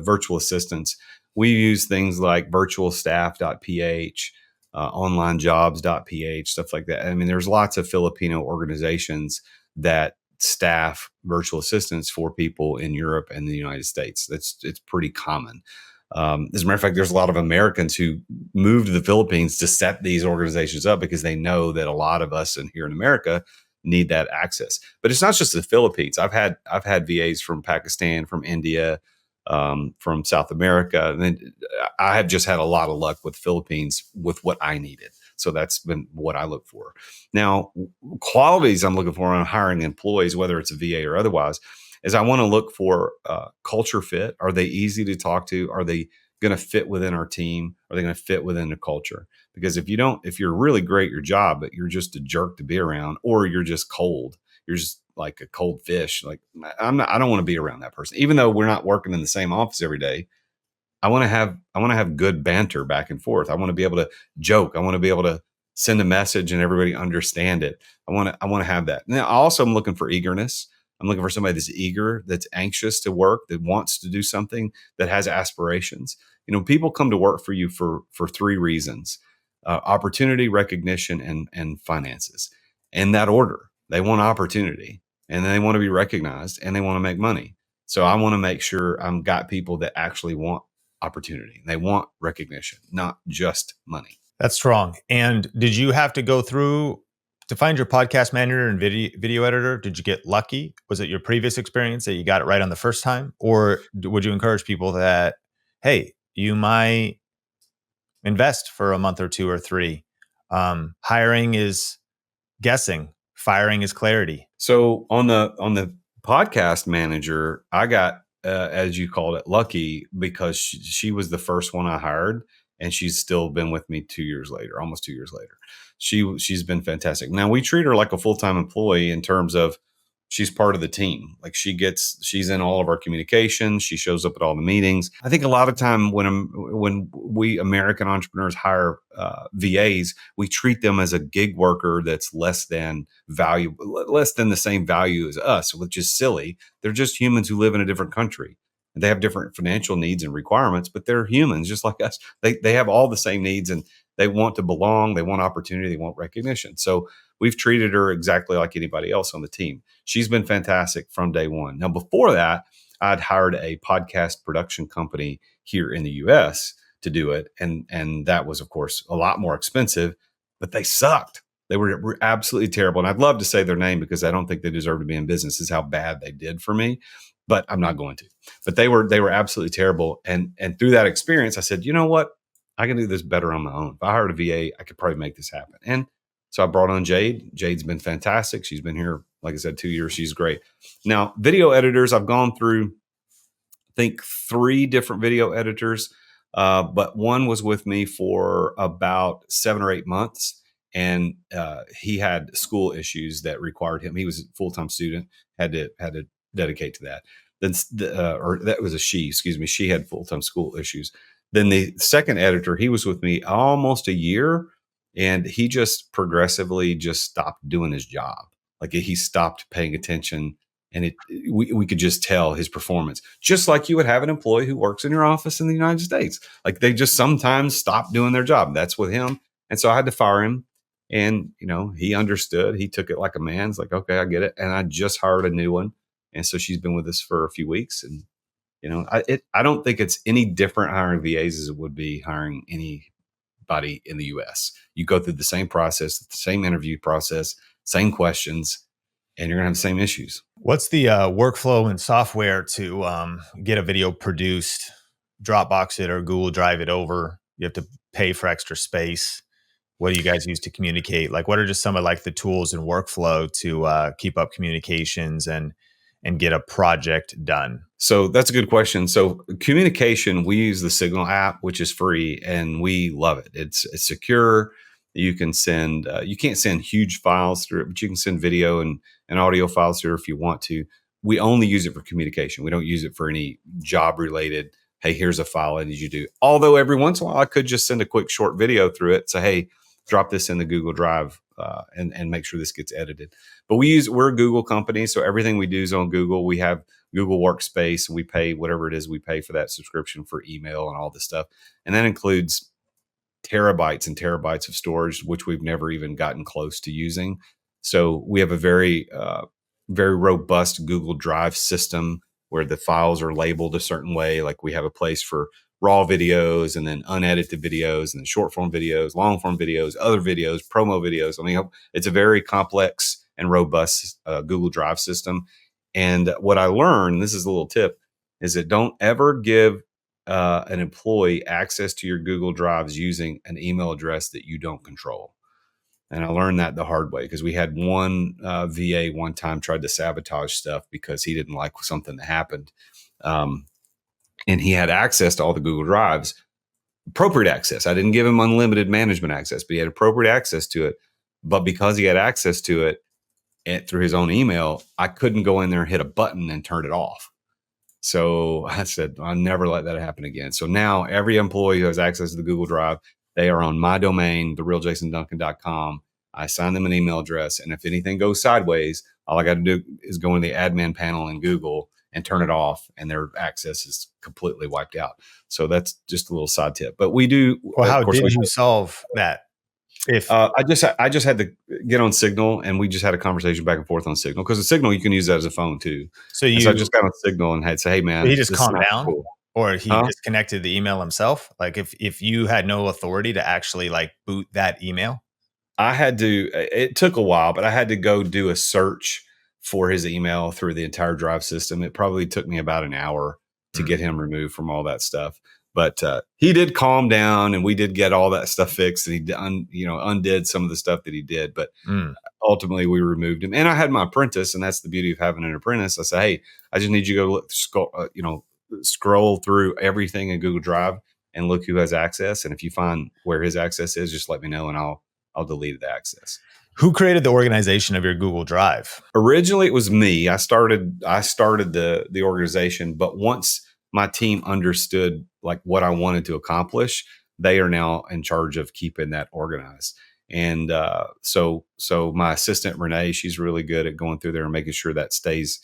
virtual assistants, we use things like virtualstaff.ph, onlinejobs.ph, stuff like that. I mean, there's lots of Filipino organizations that staff virtual assistants for people in Europe and the United States. It's pretty common. As a matter of fact, there's a lot of Americans who moved to the Philippines to set these organizations up because they know that a lot of us here in America need that access. But it's not just the Philippines. I've had VAs from Pakistan, from India, from South America, and then I have just had a lot of luck with Philippines with what I needed. So that's been what I look for. Now, qualities I'm looking for on hiring employees, whether it's a VA or otherwise, is I want to look for culture fit. Are they easy to talk to? Are they going to fit within our team? Are they going to fit within the culture? Because if you're really great at your job, but you're just a jerk to be around, or you're just cold, you're just like a cold fish. Like I don't want to be around that person, even though we're not working in the same office every day. I want to have good banter back and forth. I want to be able to joke. I want to be able to send a message and everybody understand it. I want to have that. Now, also, I'm looking for eagerness. I'm looking for somebody that's eager, that's anxious to work, that wants to do something, that has aspirations. People come to work for you for three reasons: opportunity, recognition, and finances. In that order, they want opportunity, and they want to be recognized, and they want to make money. So I want to make sure I've got people that actually want opportunity. They want recognition, not just money. That's strong. And did you have to go through to find your podcast manager and video editor? Did you get lucky? Was it your previous experience that you got it right on the first time? Or would you encourage people that, hey, you might invest for a month or two or three? Hiring is guessing. Firing is clarity. So on the podcast manager, I got, as you called it, lucky because she was the first one I hired, and she's still been with me 2 years later, almost 2 years later. She's been fantastic. Now we treat her like a full-time employee in terms of she's part of the team. Like she's in all of our communications. She shows up at all the meetings. I think a lot of time when we American entrepreneurs hire VAs, we treat them as a gig worker that's less than the same value as us, which is silly. They're just humans who live in a different country. And they have different financial needs and requirements, but they're humans just like us. They have all the same needs, and they want to belong. They want opportunity. They want recognition. So we've treated her exactly like anybody else on the team. She's been fantastic from day one. Now, before that, I'd hired a podcast production company here in the US to do it. And that was, of course, a lot more expensive, but they sucked. They were absolutely terrible. And I'd love to say their name because I don't think they deserve to be in business. This is how bad they did for me, but I'm not going to. But they were absolutely terrible. And through that experience, I said, you know what? I can do this better on my own. If I hired a VA, I could probably make this happen. And so I brought on Jade. Jade's been fantastic. She's been here, like I said, 2 years. She's great. Now, video editors, I've gone through, I think, 3 different video editors, but one was with me for about 7 or 8 months. And he had school issues that required him. He was a full-time student, had to dedicate to that. Then, or that was a she, excuse me. She had full-time school issues. Then the second editor, he was with me almost a year, and he just progressively just stopped doing his job. Like he stopped paying attention, and we could just tell his performance, just like you would have an employee who works in your office in the United States. Like they just sometimes stop doing their job. That's with him. And so I had to fire him. And, he understood. He took it like a man. It's like, okay, I get it. And I just hired a new one. And so she's been with us for a few weeks. And, I don't think it's any different hiring VAs as it would be hiring anybody in the US. You go through the same process, the same interview process, same questions, and you're going to have the same issues. What's the workflow and software to get a video produced, Dropbox it or Google Drive it over? You have to pay for extra space. What do you guys use to communicate? Like, what are just some of like the tools and workflow to keep up communications and get a project done? So that's a good question. So communication, we use the Signal app, which is free, and we love it. It's secure. You can send, you can't send huge files through it, but you can send video and audio files through it if you want to. We only use it for communication. We don't use it for any job related. Hey, here's a file I need you to do. Although every once in a while I could just send a quick short video through it. Say, hey, drop this in the Google Drive and make sure this gets edited. But we're a Google company, so everything we do is on Google. We have Google Workspace, and we pay whatever it is we pay for that subscription for email and all this stuff, and that includes terabytes and terabytes of storage, which we've never even gotten close to using. So we have a very robust Google Drive system where the files are labeled a certain way. Like we have a place for raw videos, and then unedited videos, and then short form videos, long form videos, other videos, promo videos. I mean, it's a very complex and robust Google Drive system. And what I learned, this is a little tip, is that don't ever give an employee access to your Google Drives using an email address that you don't control. And I learned that the hard way, because we had one VA one time tried to sabotage stuff because he didn't like something that happened. And he had access to all the Google Drives, appropriate access. I didn't give him unlimited management access, but he had appropriate access to it. But because he had access to it through his own email, I couldn't go in there and hit a button and turn it off. So I said, I'll never let that happen again. So now every employee who has access to the Google Drive, they are on my domain, therealjasonduncan.com. I assign them an email address. And if anything goes sideways, all I got to do is go in the admin panel in Google and turn it off, and their access is completely wiped out. So that's just a little side tip. But we do. Well, how did you solve that? If I just had to get on Signal, and we just had a conversation back and forth on Signal, because the Signal, you can use that as a phone too. So I just got on Signal and had to say, hey man, he just calmed down, cool. Or he disconnected the email himself. Like if you had no authority to actually like boot that email, I had to. It took a while, but I had to go do a search for his email through the entire Drive system. It probably took me about an hour to get him removed from all that stuff. But he did calm down, and we did get all that stuff fixed, and he undid some of the stuff that he did. But ultimately, we removed him. And I had my apprentice, and that's the beauty of having an apprentice. I said, hey, I just need you to go scroll through everything in Google Drive and look who has access. And if you find where his access is, just let me know, and I'll delete the access. Who created the organization of your Google Drive? Originally, it was me. I started the organization, but once my team understood like what I wanted to accomplish, they are now in charge of keeping that organized. And so my assistant Renee, she's really good at going through there and making sure that stays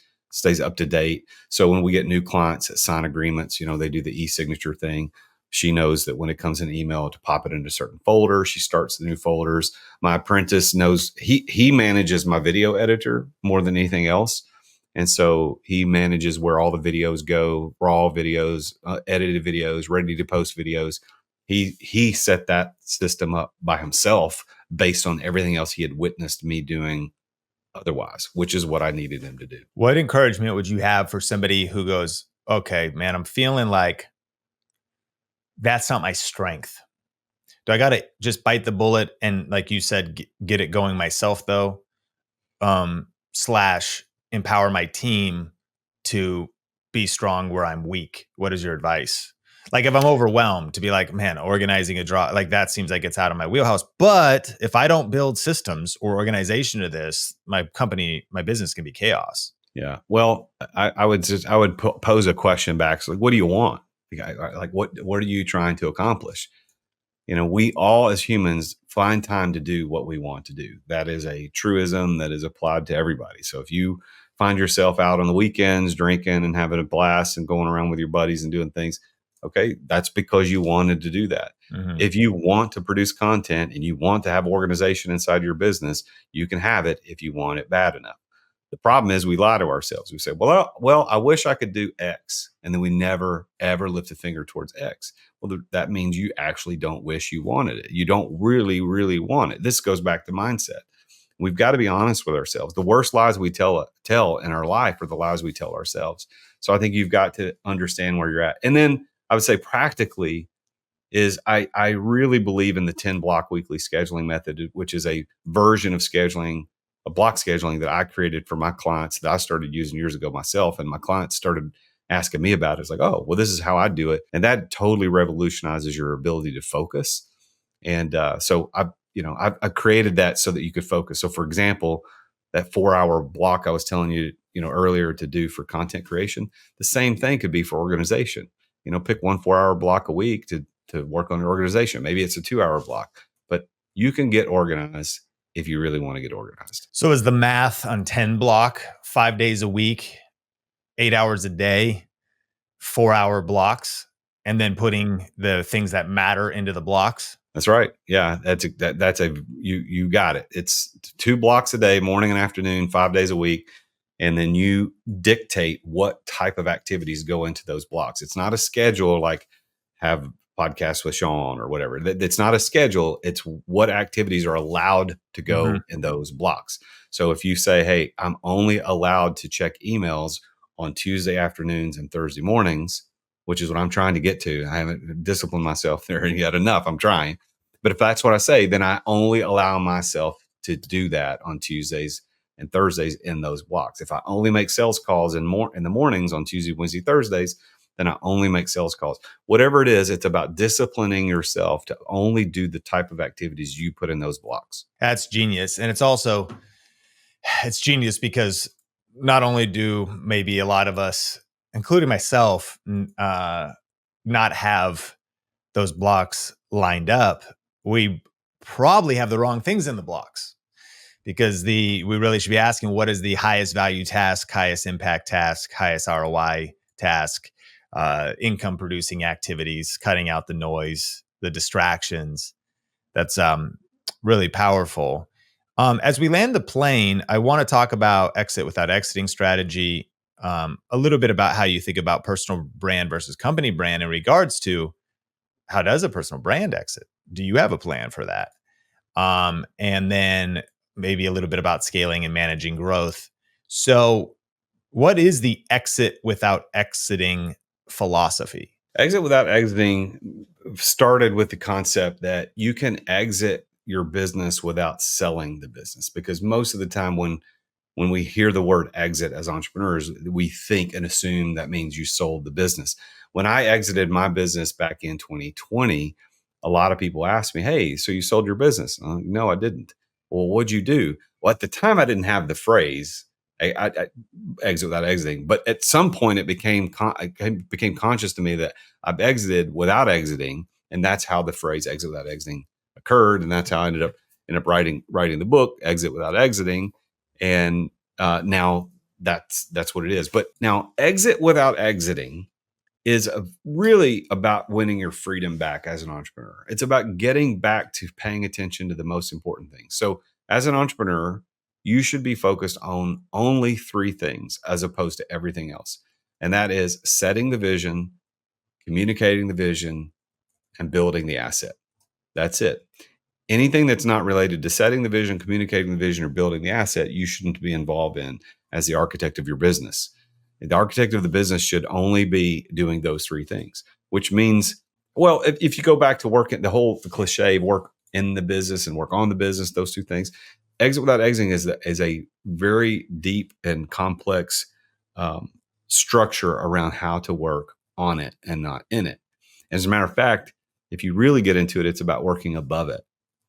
up to date. So when we get new clients that sign agreements, they do the e-signature thing. She knows that when it comes in email to pop it into certain folders. She starts the new folders. My apprentice knows he manages my video editor more than anything else. And so he manages where all the videos go, raw videos, edited videos, ready to post videos. He set that system up by himself based on everything else he had witnessed me doing otherwise, which is what I needed him to do. What encouragement would you have for somebody who goes, okay, man, I'm feeling like that's not my strength. Do I got to just bite the bullet and, like you said, get it going myself though? / empower my team to be strong where I'm weak. What is your advice? Like if I'm overwhelmed, to be like, man, organizing a draw, like that seems like it's out of my wheelhouse. But if I don't build systems or organization to this, my company, my business can be chaos. Yeah. Well, I would pose a question back. So like, what do you want? Like what are you trying to accomplish? We all as humans find time to do what we want to do. That is a truism that is applied to everybody. So if you find yourself out on the weekends drinking and having a blast and going around with your buddies and doing things, okay, that's because you wanted to do that. Mm-hmm. If you want to produce content and you want to have organization inside your business, you can have it if you want it bad enough. The problem is we lie to ourselves. We say, well, I wish I could do X. And then we never, ever lift a finger towards X. Well, that means you actually don't wish you wanted it. You don't really, really want it. This goes back to mindset. We've got to be honest with ourselves. The worst lies we tell in our life are the lies we tell ourselves. So I think you've got to understand where you're at. And then I would say practically is I really believe in the 10 block weekly scheduling method, which is a version of scheduling, a block scheduling that I created for my clients that I started using years ago myself. And my clients started asking me about it. It's like, oh, well, this is how I do it. And that totally revolutionizes your ability to focus. And so I created that so that you could focus. So for example, that 4-hour block I was telling you, earlier to do for content creation, the same thing could be for organization. Pick 1 4-hour block a week to work on your organization. Maybe it's a 2-hour block, but you can get organized if you really want to get organized. So is the math on 10 block, 5 days a week, 8 hours a day, 4-hour blocks, and then putting the things that matter into the blocks? That's right. Yeah, you got it. It's 2 blocks a day, morning and afternoon, 5 days a week. And then you dictate what type of activities go into those blocks. It's not a schedule like have podcasts with Sean or whatever. It's not a schedule. It's what activities are allowed to go in those blocks. So if you say, hey, I'm only allowed to check emails on Tuesday afternoons and Thursday mornings, which is what I'm trying to get to. I haven't disciplined myself there yet enough. I'm trying. But if that's what I say, then I only allow myself to do that on Tuesdays and Thursdays in those blocks. If I only make sales calls in the mornings on Tuesday, Wednesday, Thursdays, then I only make sales calls. Whatever it is, it's about disciplining yourself to only do the type of activities you put in those blocks. That's genius. And it's genius because not only do maybe a lot of us, including myself, not have those blocks lined up, we probably have the wrong things in the blocks. Because we really should be asking, what is the highest value task, highest impact task, highest ROI task, income producing activities, cutting out the noise, the distractions. That's really powerful. As we land the plane, I want to talk about exit without exiting strategy, a little bit about how you think about personal brand versus company brand in regards to how does a personal brand exit? Do you have a plan for that? And then maybe a little bit about scaling and managing growth. So what is the exit without exiting philosophy? Exit without exiting started with the concept that you can exit your business without selling the business. Because most of the time when we hear the word exit as entrepreneurs, we think and assume that means you sold the business. When I exited my business back in 2020, a lot of people asked me, hey, so you sold your business? No, I didn't. Well, what'd you do? Well, at the time, I didn't have the phrase I exit without exiting. But at some point, it became conscious to me that I've exited without exiting. And that's how the phrase exit without exiting occurred. And that's how I ended up writing the book, Exit Without Exiting. And now that's what it is. But now exit without exiting is really about winning your freedom back as an entrepreneur. It's about getting back to paying attention to the most important things. So as an entrepreneur, you should be focused on only 3 things as opposed to everything else. And that is setting the vision, communicating the vision, and building the asset. That's it. Anything that's not related to setting the vision, communicating the vision, or building the asset, you shouldn't be involved in as the architect of your business. The architect of the business should only be doing those 3 things, which means, well, if you go back to the cliche, work in the business and work on the business, those 2 things, exit without exiting is a very deep and complex structure around how to work on it and not in it. As a matter of fact, if you really get into it, it's about working above it,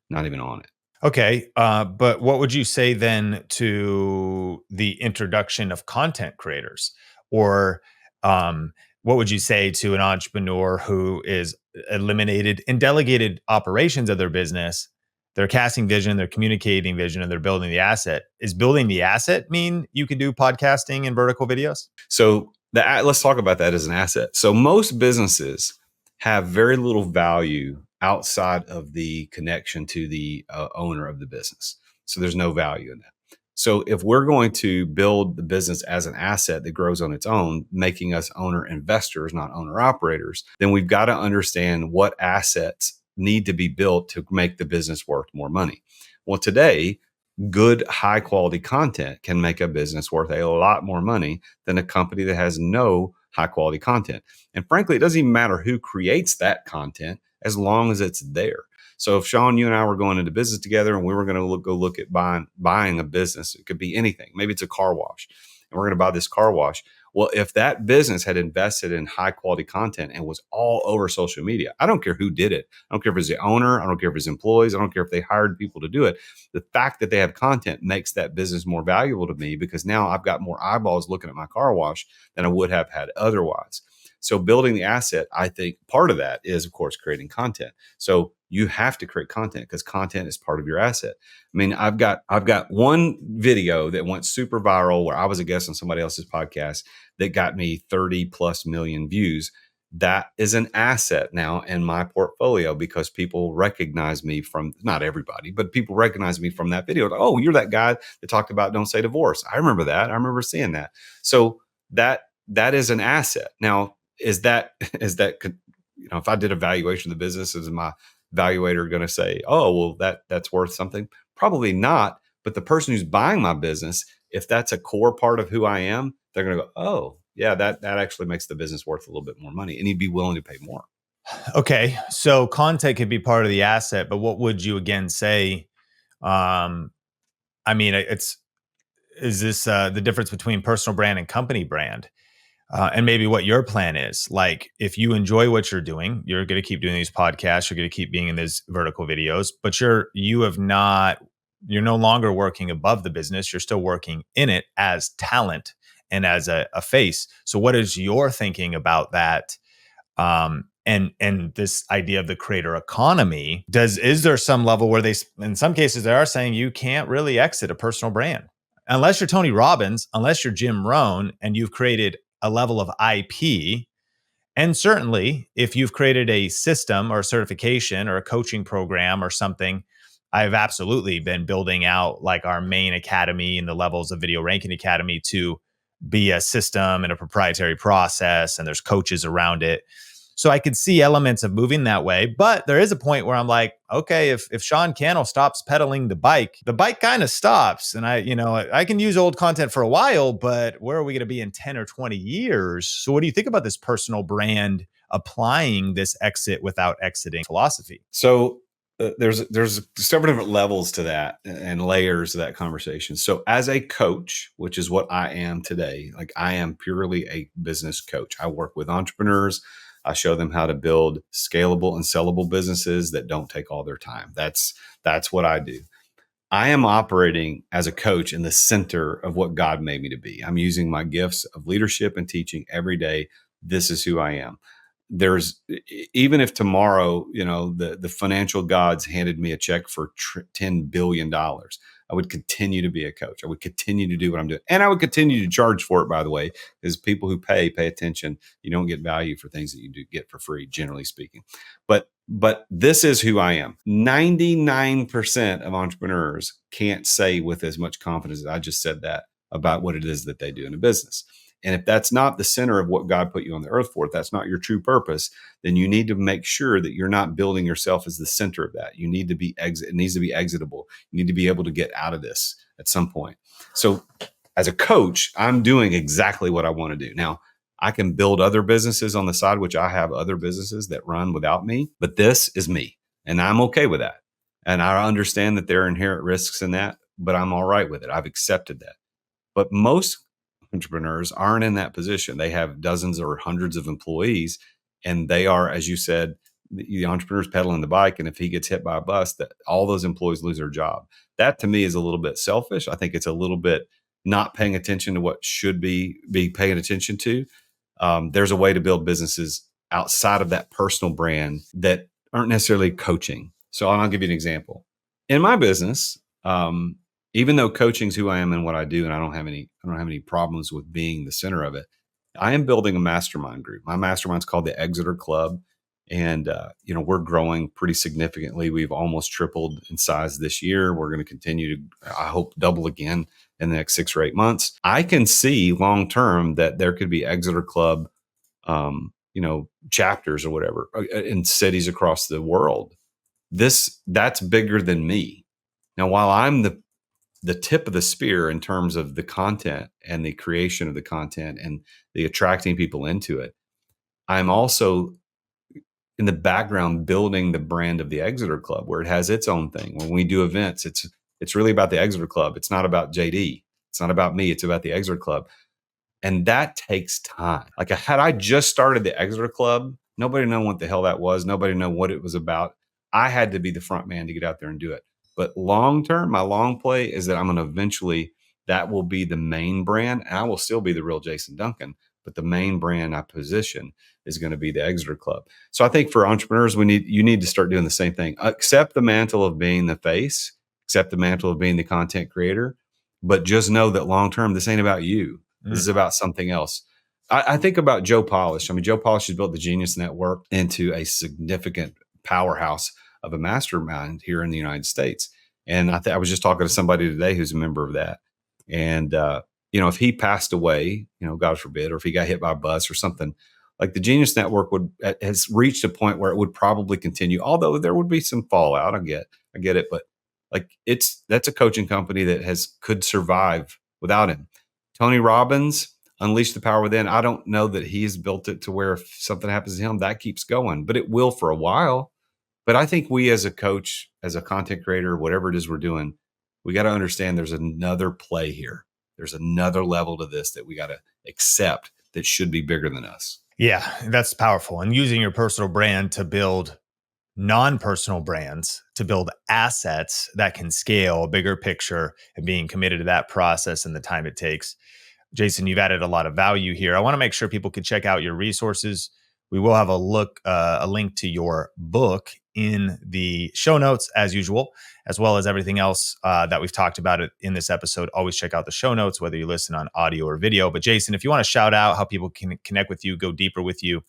not even on it. Okay. But what would you say then to the introduction of content creators? Or what would you say to an entrepreneur who is eliminated and delegated operations of their business? They're casting vision, they're communicating vision, and they're building the asset. Is building the asset mean you can do podcasting and vertical videos? So let's talk about that as an asset. So most businesses have very little value outside of the connection to the owner of the business. So there's no value in that. So if we're going to build the business as an asset that grows on its own, making us owner investors, not owner operators, then we've got to understand what assets need to be built to make the business worth more money. Well, today, good, high quality content can make a business worth a lot more money than a company that has no high quality content. And frankly, it doesn't even matter who creates that content as long as it's there. So if Sean, you and I were going into business together and we were going to go look at buying a business, it could be anything. Maybe it's a car wash and we're going to buy this car wash. Well, if that business had invested in high quality content and was all over social media, I don't care who did it. I don't care if it's the owner. I don't care if it's employees. I don't care if they hired people to do it. The fact that they have content makes that business more valuable to me because now I've got more eyeballs looking at my car wash than I would have had otherwise. So building the asset, I think part of that is, of course, creating content. So You have to create content because content is part of your asset. I mean, I've got one video that went super viral where I was a guest on somebody else's podcast that got me 30 plus million views. That is an asset now in my portfolio because people recognize me from, not everybody, but people recognize me from that video. Like, oh, you're that guy that talked about don't say divorce. I remember that. I remember seeing that. So that is an asset. Now, is that if I did a valuation of the business, is my valuator going to say, oh, well, that's worth something? Probably not. But the person who's buying my business, if that's a core part of who I am, they're going to go, oh, yeah, that actually makes the business worth a little bit more money, and he'd be willing to pay more. Okay, so content could be part of the asset, but what would you again say? I mean, is this the difference between personal brand and company brand? And maybe what your plan is. Like, if you enjoy what you're doing, you're going to keep doing these podcasts, you're going to keep being in these vertical videos, but you're no longer working above the business. You're still working in it as talent and as a face. So what is your thinking about that? And this idea of the creator economy, is there some level where in some cases they are saying you can't really exit a personal brand unless you're Tony Robbins, unless you're Jim Rohn, and you've created a level of IP. And certainly if you've created a system or a certification or a coaching program or something, I've absolutely been building out like our main academy and the levels of Video Ranking Academy to be a system and a proprietary process, and there's coaches around it. So I could see elements of moving that way, but there is a point where I'm like, okay, if Sean Cannell stops pedaling the bike kind of stops. And I can use old content for a while, but where are we going to be in 10 or 20 years? So what do you think about this personal brand applying this exit without exiting philosophy? So there's several different levels to that and layers of that conversation. So as a coach, which is what I am today, like I am purely a business coach. I work with entrepreneurs. I show them how to build scalable and sellable businesses that don't take all their time. That's what I do. I am operating as a coach in the center of what God made me to be. I'm using my gifts of leadership and teaching every day. This is who I am. Even if tomorrow, the financial gods handed me a check for $10 billion, I would continue to be a coach. I would continue to do what I'm doing. And I would continue to charge for it, by the way, because people who pay attention. You don't get value for things that you do get for free, generally speaking. But this is who I am. 99% of entrepreneurs can't say with as much confidence as I just said that about what it is that they do in a business. And if that's not the center of what God put you on the earth for, if that's not your true purpose, then you need to make sure that you're not building yourself as the center of that. You need to be it needs to be exitable. You need to be able to get out of this at some point. So as a coach, I'm doing exactly what I want to do. Now, I can build other businesses on the side, which I have other businesses that run without me, but this is me, and I'm okay with that. And I understand that there are inherent risks in that, but I'm all right with it. I've accepted that. But most entrepreneurs aren't in that position. They have dozens or hundreds of employees, and they are, as you said, the entrepreneur's pedaling the bike. And if he gets hit by a bus, that all those employees lose their job. That to me is a little bit selfish. I think it's a little bit not paying attention to what should be paying attention to. There's a way to build businesses outside of that personal brand that aren't necessarily coaching. So I'll give you an example. In my business, even though coaching is who I am and what I do, and I don't have any problems with being the center of it, I am building a mastermind group. My mastermind's called the Exitor Club, and we're growing pretty significantly. We've almost tripled in size this year. We're going to continue to, I hope, double again in the next 6 or 8 months. I can see long term that there could be Exitor Club, chapters or whatever in cities across the world. That's bigger than me. Now, while I'm the tip of the spear in terms of the content and the creation of the content and the attracting people into it, I'm also in the background building the brand of the Exitor Club, where it has its own thing. When we do events, it's really about the Exitor Club. It's not about JD. It's not about me. It's about the Exitor Club. And that takes time. Like, had I just started the Exitor Club, nobody knew what the hell that was. Nobody knew what it was about. I had to be the front man to get out there and do it. But long term, my long play is that I'm going to eventually, that will be the main brand, and I will still be the real Jason Duncan. but the main brand I position is going to be the Exitor Club. So I think for entrepreneurs, you need to start doing the same thing. Accept the mantle of being the face, accept the mantle of being the content creator, but just know that long term, this ain't about you. This is about something else. I think about Joe Polish. I mean, Joe Polish has built the Genius Network into a significant powerhouse of a mastermind here in the United States. And I was just talking to somebody today who's a member of that. And, if he passed away, God forbid, or if he got hit by a bus or something, like the Genius Network has reached a point where it would probably continue, although there would be some fallout. I get it. But like that's a coaching company that could survive without him. Tony Robbins, Unleash the Power Within. I don't know that he's built it to where if something happens to him, that keeps going, but it will for a while. But I think we as a coach, as a content creator, whatever it is we're doing, we got to understand there's another play here. There's another level to this that we got to accept that should be bigger than us. Yeah, that's powerful. And using your personal brand to build non-personal brands, to build assets that can scale a bigger picture, and being committed to that process and the time it takes. Jason, you've added a lot of value here. I want to make sure people can check out your resources. We will have a link to your book in the show notes as usual, as well as everything else that we've talked about in this episode. Always check out the show notes, whether you listen on audio or video. But Jason, if you want to shout out how people can connect with you, go deeper with you,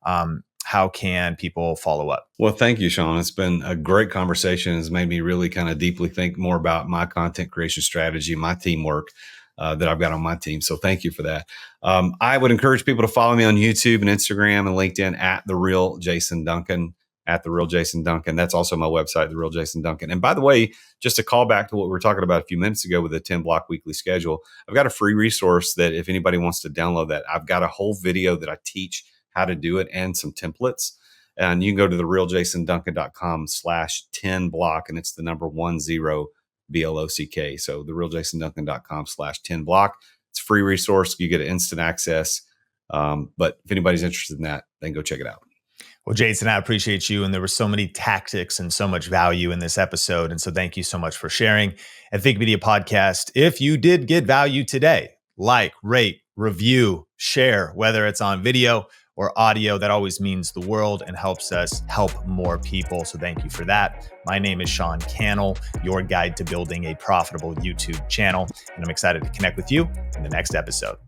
how can people follow up? Well, thank you, Sean. It's been a great conversation. It's made me really kind of deeply think more about my content creation strategy, my teamwork that I've got on my team. So thank you for that. I would encourage people to follow me on YouTube and Instagram and LinkedIn at The Real Jason Duncan, at The Real Jason Duncan. That's also my website, The Real Jason Duncan. And by the way, just to call back to what we were talking about a few minutes ago with the 10-block weekly schedule, I've got a free resource that if anybody wants to download that, I've got a whole video that I teach how to do it and some templates. And you can go to therealjasonduncan.com/10block, and it's the number 10 BLOCK. So therealjasonduncan.com/10block. It's a free resource. You get instant access. But if anybody's interested in that, then go check it out. Well, Jason, I appreciate you. And there were so many tactics and so much value in this episode. And so thank you so much for sharing. And Think Media Podcast, if you did get value today, like, rate, review, share, whether it's on video or audio, that always means the world and helps us help more people. So thank you for that. My name is Sean Cannell, your guide to building a profitable YouTube channel. And I'm excited to connect with you in the next episode.